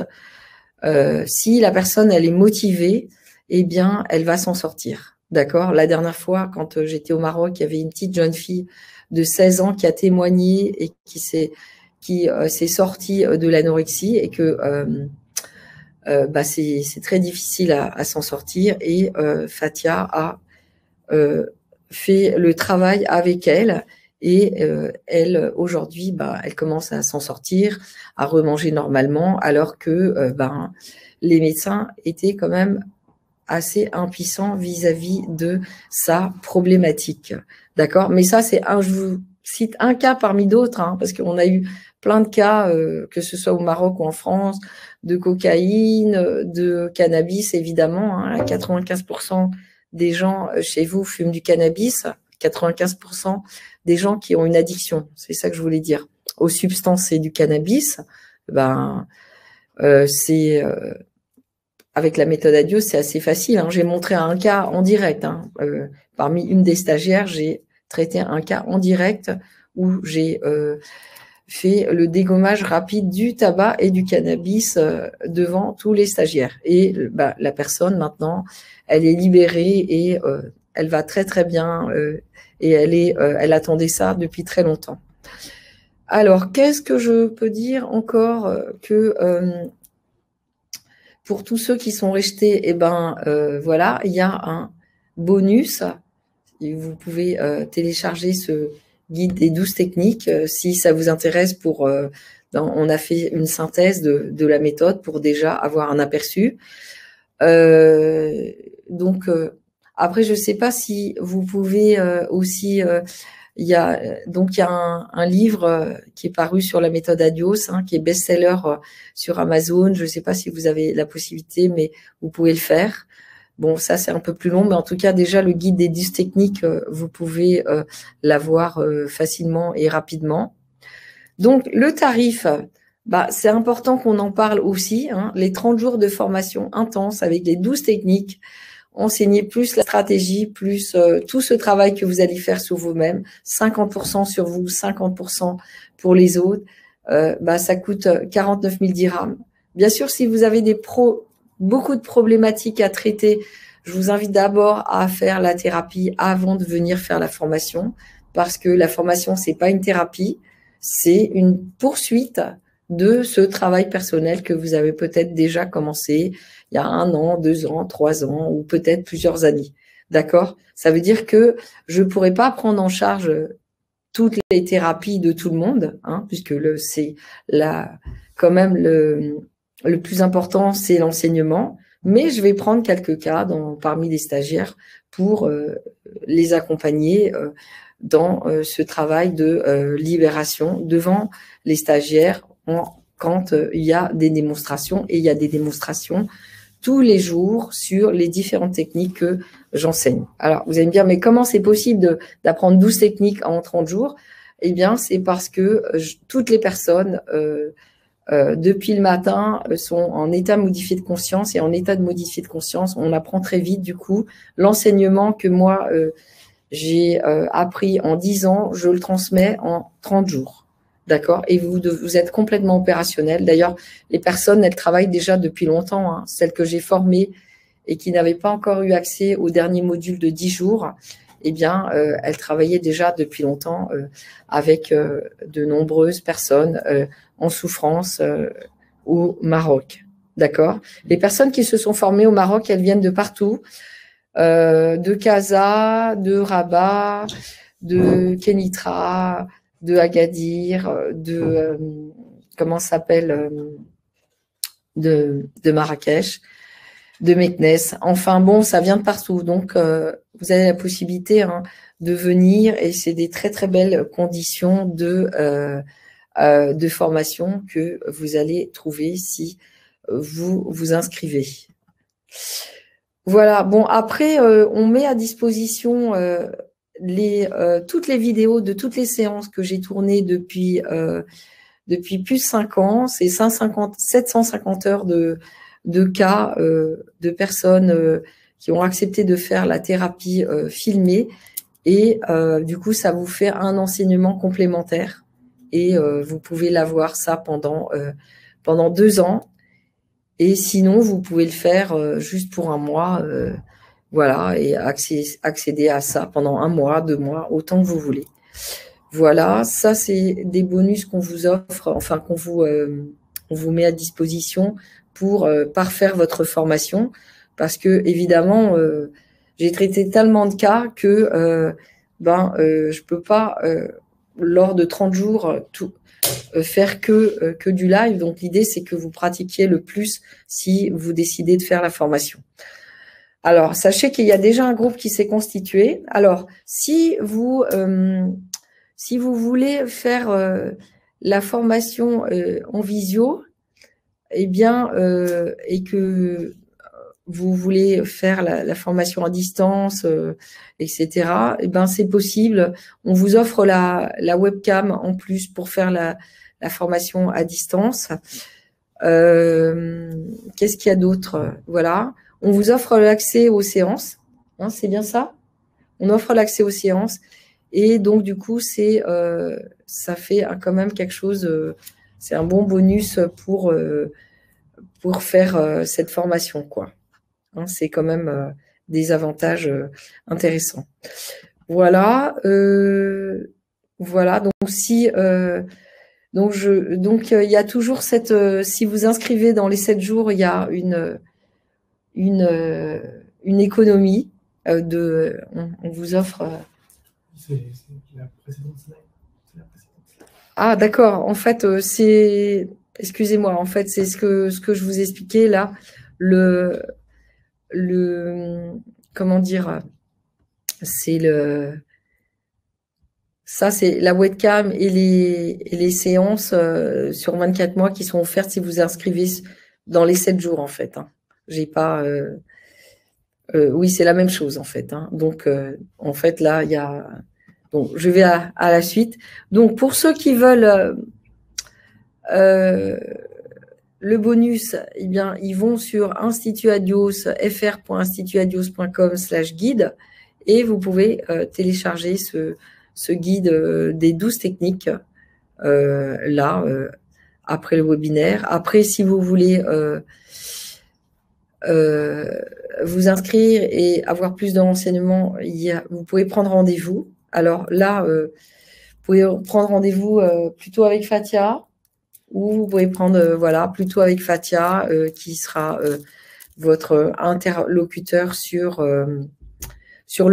si la personne, elle est motivée, eh bien, elle va s'en sortir. D'accord? La dernière fois, quand j'étais au Maroc, il y avait une petite jeune fille de 16 ans qui a témoigné et qui s'est sortie de l'anorexie et que c'est très difficile à s'en sortir. Et Fatia a fait le travail avec elle. Et elle, aujourd'hui, elle commence à s'en sortir, à remanger normalement, alors que les médecins étaient quand même assez impuissants vis-à-vis de sa problématique. D'accord? Mais ça, je vous cite un cas parmi d'autres, parce qu'on a eu plein de cas, que ce soit au Maroc ou en France, de cocaïne, de cannabis, évidemment. 95% des gens chez vous fument du cannabis. 95% des gens qui ont une addiction, c'est ça que je voulais dire, aux substances et du cannabis, avec la méthode Adios, c'est assez facile. J'ai montré un cas en direct. Parmi une des stagiaires, j'ai traité un cas en direct où j'ai fait le dégommage rapide du tabac et du cannabis devant tous les stagiaires. Et la personne, maintenant, elle est libérée et elle va très, très bien et elle attendait ça depuis très longtemps. Alors, qu'est-ce que je peux dire encore que pour tous ceux qui sont restés, voilà, il y a un bonus. Vous pouvez télécharger ce guide des 12 techniques si ça vous intéresse. On a fait une synthèse de la méthode pour déjà avoir un aperçu. Après, je ne sais pas si vous pouvez aussi. Il y a un livre qui est paru sur la méthode Adios, qui est best-seller sur Amazon. Je ne sais pas si vous avez la possibilité, mais vous pouvez le faire. Bon, ça, c'est un peu plus long, mais en tout cas, déjà, le guide des 10 techniques, vous pouvez l'avoir facilement et rapidement. Donc, le tarif, c'est important qu'on en parle aussi. Les 30 jours de formation intense avec les 12 techniques, enseigner plus la stratégie, plus tout ce travail que vous allez faire sur vous-même, 50% sur vous, 50% pour les autres, ça coûte 49 000 dirhams. Bien sûr, si vous avez beaucoup de problématiques à traiter, je vous invite d'abord à faire la thérapie avant de venir faire la formation, parce que la formation, c'est pas une thérapie, c'est une poursuite de ce travail personnel que vous avez peut-être déjà commencé il y a 1 an, 2 ans, 3 ans ou peut-être plusieurs années. D'accord? Ça veut dire que je ne pourrais pas prendre en charge toutes les thérapies de tout le monde, puisque quand même le plus important, c'est l'enseignement. Mais je vais prendre quelques cas parmi les stagiaires pour les accompagner dans ce travail de libération devant les stagiaires quand il y a des démonstrations, et il y a des démonstrations tous les jours sur les différentes techniques que j'enseigne. Alors, vous allez me dire, mais comment c'est possible d'apprendre 12 techniques en 30 jours? Eh bien, c'est parce que toutes les personnes, depuis le matin, sont en état modifié de conscience, et en état de modifié de conscience, on apprend très vite. Du coup, l'enseignement que moi, j'ai appris en 10 ans, je le transmets en 30 jours. D'accord? Et vous êtes complètement opérationnel. D'ailleurs, les personnes, elles travaillent déjà depuis longtemps. Celles que j'ai formées et qui n'avaient pas encore eu accès au dernier module de 10 jours, eh bien, elles travaillaient déjà depuis longtemps avec de nombreuses personnes en souffrance au Maroc. D'accord. Les personnes qui se sont formées au Maroc, elles viennent de partout, de Casa, de Rabat, de Kenitra, de Agadir, de comment ça s'appelle, de Marrakech, de Meknès. Enfin bon, ça vient de partout. Donc, vous avez la possibilité de venir et c'est des très très belles conditions de formation que vous allez trouver si vous vous inscrivez. Voilà. Bon, après, on met à disposition toutes les vidéos de toutes les séances que j'ai tournées depuis plus de 5 ans. C'est 750 heures de cas de personnes qui ont accepté de faire la thérapie filmée. Et du coup, ça vous fait un enseignement complémentaire. Et vous pouvez l'avoir ça pendant 2 ans. Et sinon, vous pouvez le faire juste pour un mois. Voilà, et accéder à ça pendant 1 mois, 2 mois, autant que vous voulez. Voilà, ça c'est des bonus qu'on vous offre, enfin qu'on vous met à disposition pour parfaire votre formation, parce que évidemment j'ai traité tellement de cas que je peux pas lors de 30 jours faire que du live. Donc l'idée c'est que vous pratiquiez le plus si vous décidez de faire la formation. Alors sachez qu'il y a déjà un groupe qui s'est constitué. Alors si vous voulez faire la formation en visio, eh bien, et que vous voulez faire la formation à distance, etc., eh ben, c'est possible. On vous offre la webcam en plus pour faire la formation à distance. Qu'est-ce qu'il y a d'autre? Voilà. On vous offre l'accès aux séances. Hein, c'est bien ça? On offre l'accès aux séances. Et donc, du coup, ça fait quand même quelque chose, c'est un bon bonus pour faire cette formation, quoi. Hein, c'est quand même des avantages intéressants. Voilà. Voilà. Donc, il y a toujours si vous inscrivez dans les 7 jours, il y a une économie on vous offre. C'est la précédente slide. Ah, d'accord. En fait, excusez-moi, en fait, c'est ce que je vous expliquais là. Comment dire, ça, c'est la webcam et les séances sur 24 mois qui sont offertes si vous inscrivez dans les 7 jours, en fait. Hein. J'ai pas. Oui, c'est la même chose, en fait. Hein. Donc, en fait, là, il y a. Donc, je vais à la suite. Donc, pour ceux qui veulent le bonus, eh bien, ils vont sur fr.institutadios.com/guide et vous pouvez télécharger ce guide des 12 techniques là, après le webinaire. Après, si vous voulez vous inscrire et avoir plus de renseignements, vous pouvez prendre rendez-vous. Alors là, vous pouvez prendre rendez-vous plutôt avec Fatia, ou vous pouvez prendre plutôt avec Fatia, qui sera votre interlocuteur sur le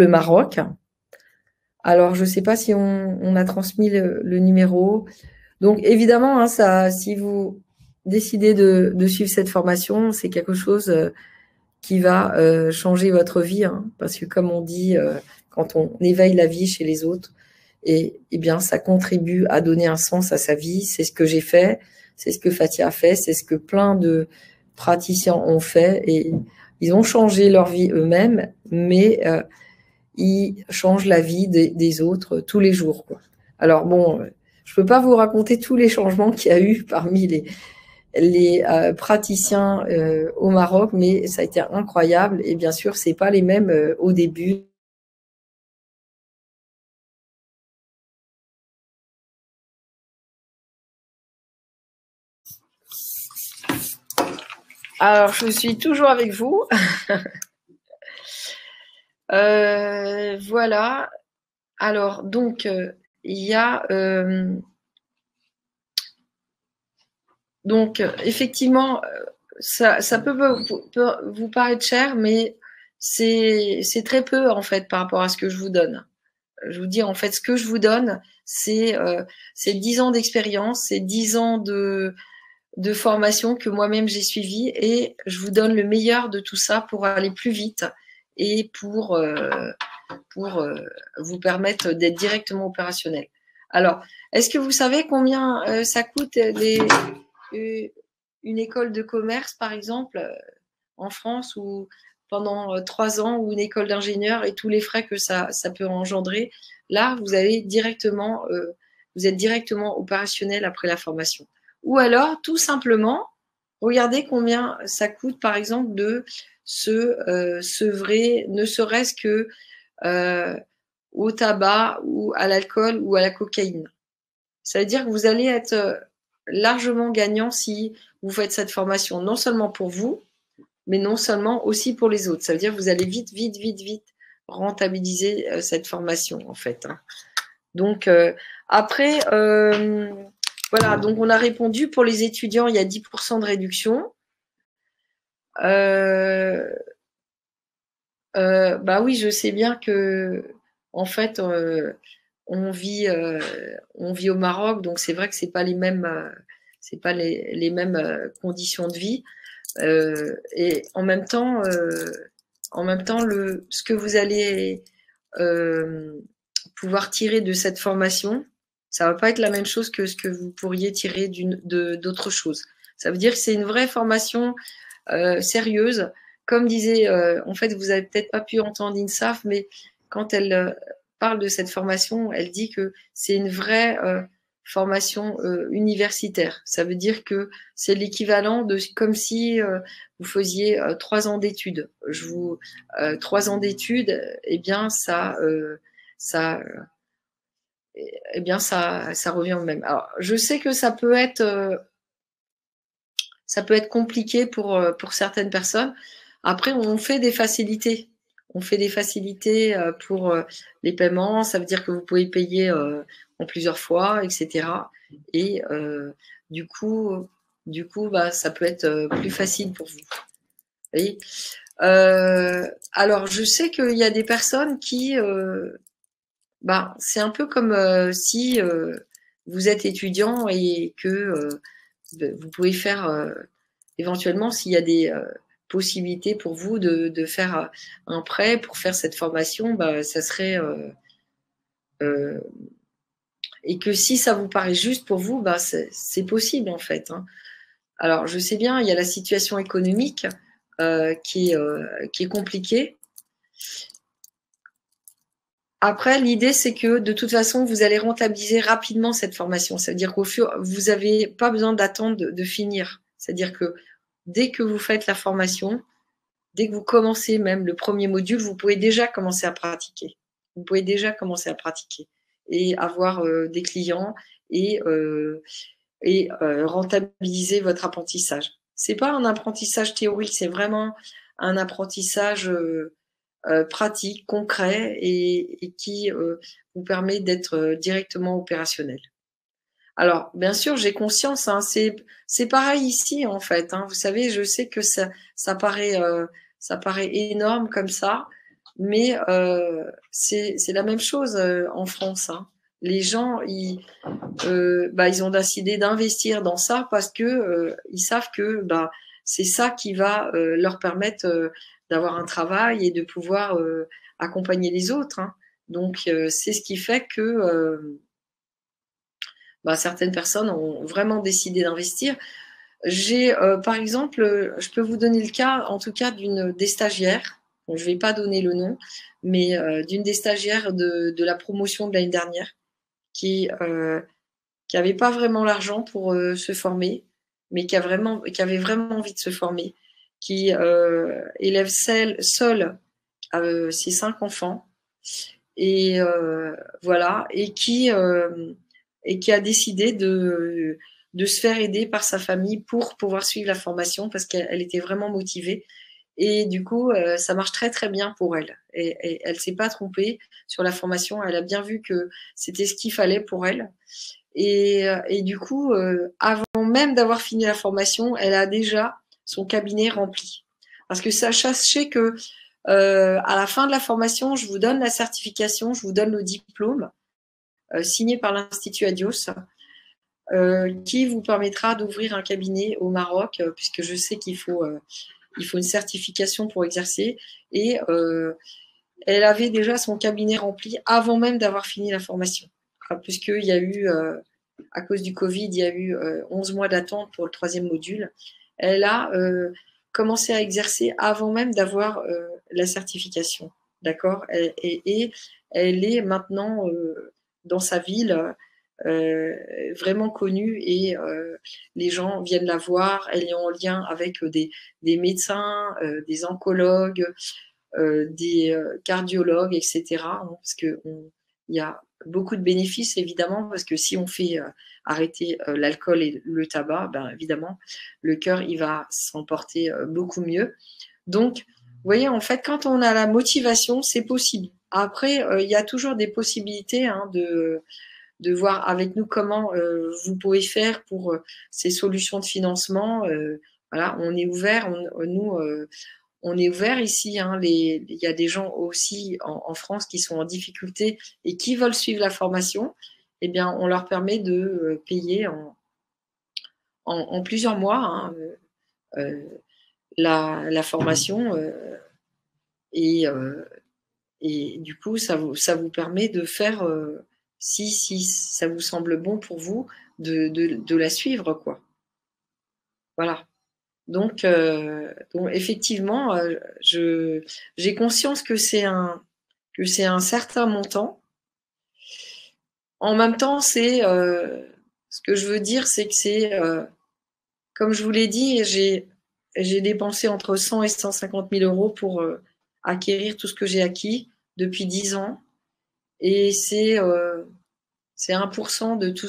Maroc. Alors, je ne sais pas si on a transmis le numéro. Donc, évidemment, hein, si vous décidez de suivre cette formation, c'est quelque chose qui va changer votre vie, hein, parce que comme on dit, quand on éveille la vie chez les autres, et bien, ça contribue à donner un sens à sa vie. C'est ce que j'ai fait, c'est ce que Fatia a fait, c'est ce que plein de praticiens ont fait, et ils ont changé leur vie eux-mêmes, mais ils changent la vie des autres tous les jours, quoi. Alors bon, je peux pas vous raconter tous les changements qu'il y a eu parmi les praticiens au Maroc, mais ça a été incroyable, et bien sûr, c'est pas les mêmes au début. Alors, je suis toujours avec vous. Voilà. Alors, donc, il y a... donc, effectivement, ça peut vous paraître cher, mais c'est très peu en fait par rapport à ce que je vous donne. Je vous dis en fait ce que je vous donne, c'est 10 ans d'expérience, c'est 10 ans de formation que moi-même j'ai suivi, et je vous donne le meilleur de tout ça pour aller plus vite et pour vous permettre d'être directement opérationnel. Alors, est-ce que vous savez combien ça coûte une école de commerce, par exemple, en France, ou pendant 3 ans, ou une école d'ingénieur et tous les frais que ça peut engendrer? Là, vous êtes directement opérationnel après la formation. Ou alors, tout simplement, regardez combien ça coûte, par exemple, de se sevrer, ne serait-ce que au tabac ou à l'alcool ou à la cocaïne. Ça veut dire que vous allez être largement gagnant si vous faites cette formation, non seulement pour vous, mais non seulement aussi pour les autres. Ça veut dire que vous allez vite rentabiliser cette formation, en fait. Donc, après, voilà, donc on a répondu pour les étudiants, il y a 10% de réduction. Bah oui, je sais bien que, en fait, on vit au Maroc, donc c'est vrai que c'est pas les mêmes conditions de vie. Et en même temps, ce que vous allez pouvoir tirer de cette formation, ça va pas être la même chose que ce que vous pourriez tirer d'autres choses. Ça veut dire que c'est une vraie formation sérieuse. Comme disait, en fait, vous avez peut-être pas pu entendre INSAF, mais quand elle parle de cette formation, elle dit que c'est une vraie formation universitaire. Ça veut dire que c'est l'équivalent de comme si vous faisiez 3 ans d'études. 3 ans d'études, eh bien ça revient au même. Alors, je sais que ça peut être compliqué pour certaines personnes. Après, on fait des facilités. On fait des facilités pour les paiements. Ça veut dire que vous pouvez payer en plusieurs fois, etc. Et du coup, bah, ça peut être plus facile pour vous. Vous voyez, alors, je sais qu'il y a des personnes qui... bah, c'est un peu comme si vous êtes étudiant et que vous pouvez faire éventuellement, s'il y a des possibilités pour vous de faire un prêt pour faire cette formation, bah, ça serait et que si ça vous paraît juste pour vous, bah, c'est possible en fait. Hein. Alors, je sais bien, il y a la situation économique qui est compliquée. Après, l'idée, c'est que de toute façon, vous allez rentabiliser rapidement cette formation. Ça veut dire qu'au fur, vous n'avez pas besoin d'attendre de finir. C'est-à-dire que dès que vous faites la formation, dès que vous commencez même le premier module, vous pouvez déjà commencer à pratiquer. Vous pouvez déjà commencer à pratiquer et avoir des clients et rentabiliser votre apprentissage. C'est pas un apprentissage théorique, c'est vraiment un apprentissage pratique, concret et qui vous permet d'être directement opérationnel. Alors, bien sûr, j'ai conscience, hein, c'est pareil ici en fait. Hein, vous savez, je sais que ça paraît énorme comme ça, mais c'est la même chose en France. Hein. Les gens, ils ont décidé d'investir dans ça parce que ils savent que bah, c'est ça qui va leur permettre d'avoir un travail et de pouvoir accompagner les autres. Hein. Donc, c'est ce qui fait que bah, certaines personnes ont vraiment décidé d'investir. J'ai, par exemple, je peux vous donner le cas, en tout cas, des stagiaires. Bon, je ne vais pas donner le nom, mais d'une des stagiaires de la promotion de l'année dernière qui avait pas vraiment l'argent pour se former, mais qui avait vraiment envie de se former, qui élève seule ses 5 enfants, et voilà, et qui a décidé de se faire aider par sa famille pour pouvoir suivre la formation parce qu'elle était vraiment motivée. Et du coup, ça marche très très bien pour elle. Et elle s'est pas trompée sur la formation. Elle a bien vu que c'était ce qu'il fallait pour elle. Et du coup, avant même d'avoir fini la formation, elle a déjà son cabinet rempli. Parce que sachez que à la fin de la formation, je vous donne la certification, je vous donne le diplôme signé par l'Institut Adios, qui vous permettra d'ouvrir un cabinet au Maroc, puisque je sais qu'il faut une certification pour exercer. Et elle avait déjà son cabinet rempli avant même d'avoir fini la formation. Puisqu'il y a eu, à cause du Covid, il y a eu 11 mois d'attente pour le 3e module. Elle a commencé à exercer avant même d'avoir la certification. D'accord ? Et elle est maintenant dans sa ville vraiment connue et les gens viennent la voir. Elle est en lien avec des médecins, des oncologues, des cardiologues, etc. Parce qu'il y a beaucoup de bénéfices, évidemment, parce que si on fait arrêter l'alcool et le tabac, ben, évidemment, le cœur, il va s'en porter beaucoup mieux. Donc, vous voyez, en fait, quand on a la motivation, c'est possible. Après, il y a toujours des possibilités de voir avec nous comment vous pouvez faire pour ces solutions de financement. Voilà, on est ouvert, on est ouvert ici. Hein, il y a des gens aussi en France qui sont en difficulté et qui veulent suivre la formation. Eh bien, on leur permet de payer en plusieurs mois la formation et du coup, ça vous permet de faire, si ça vous semble bon pour vous, de la suivre, quoi. Voilà. Donc effectivement, j'ai conscience que c'est un certain montant. En même temps, ce que je veux dire, c'est que c'est, comme je vous l'ai dit, j'ai dépensé entre 100 et 150 000 euros pour acquérir tout ce que j'ai acquis depuis 10 ans. Et c'est 1% de tout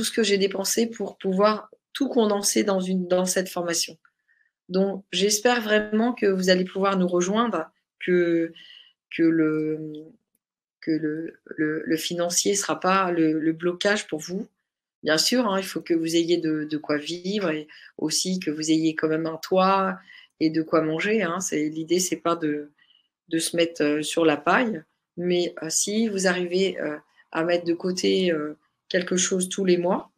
ce que j'ai dépensé pour pouvoir tout condenser dans cette formation. Donc, j'espère vraiment que vous allez pouvoir nous rejoindre, que le financier ne sera pas le blocage pour vous. Bien sûr, hein, il faut que vous ayez de quoi vivre et aussi que vous ayez quand même un toit et de quoi manger. Hein. L'idée, c'est pas de se mettre sur la paille, mais si vous arrivez à mettre de côté quelque chose tous les mois,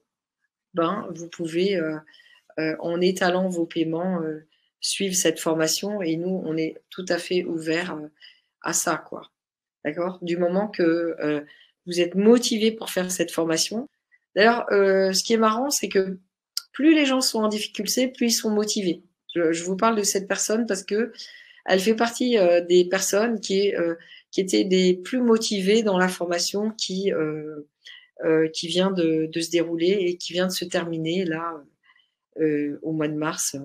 ben, vous pouvez, en étalant vos paiements, suivre cette formation et nous, on est tout à fait ouverts à ça, quoi. D'accord ? Du moment que vous êtes motivé pour faire cette formation. D'ailleurs, ce qui est marrant, c'est que plus les gens sont en difficulté, plus ils sont motivés. Je vous parle de cette personne parce que elle fait partie des personnes qui étaient des plus motivées dans la formation qui vient de se dérouler et qui vient de se terminer là au mois de mars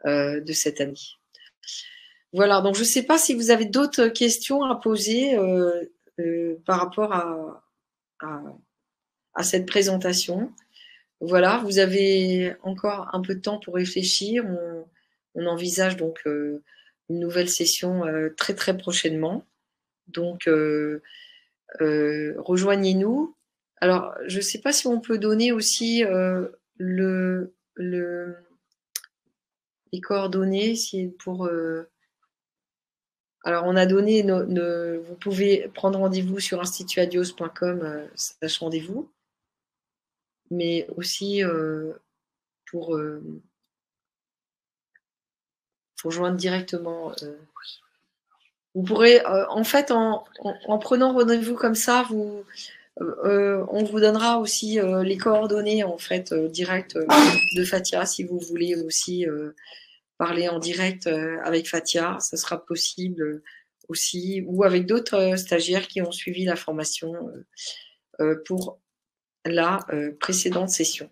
de cette année. Voilà, donc je ne sais pas si vous avez d'autres questions à poser par rapport à cette présentation. Voilà, vous avez encore un peu de temps pour réfléchir. On envisage donc une nouvelle session très très prochainement. Donc, rejoignez-nous. Alors, je ne sais pas si on peut donner aussi les coordonnées pour... alors, on a donné, vous pouvez prendre rendez-vous sur institutadios.com, / rendez-vous, mais aussi pour joindre directement. Vous pourrez, en fait, en prenant rendez-vous comme ça, on vous donnera aussi les coordonnées en fait directes de Fatia si vous voulez aussi parler en direct avec Fatia, ça sera possible aussi, ou avec d'autres stagiaires qui ont suivi la formation pour la précédente session.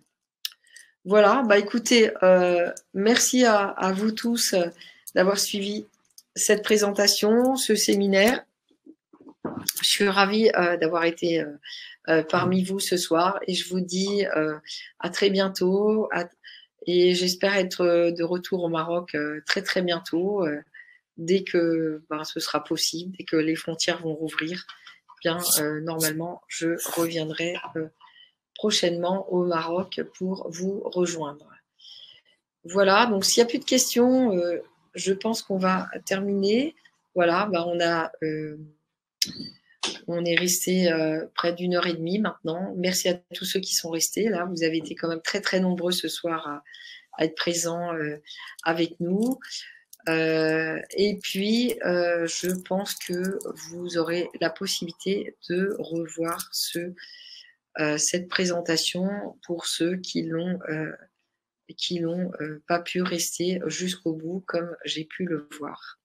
Voilà, bah écoutez, merci à vous tous d'avoir suivi cette présentation, ce séminaire. Je suis ravie d'avoir été parmi vous ce soir et je vous dis à très bientôt et j'espère être de retour au Maroc très très bientôt dès que ce sera possible, dès que les frontières vont rouvrir. Bien, normalement, je reviendrai prochainement au Maroc pour vous rejoindre. Voilà, donc s'il n'y a plus de questions, je pense qu'on va terminer. Voilà, on est resté près d'1h30 maintenant. Merci à tous ceux qui sont restés. Là, vous avez été quand même très très nombreux ce soir à être présents avec nous. Et puis, je pense que vous aurez la possibilité de revoir cette présentation pour ceux qui n'ont pas pu rester jusqu'au bout comme j'ai pu le voir.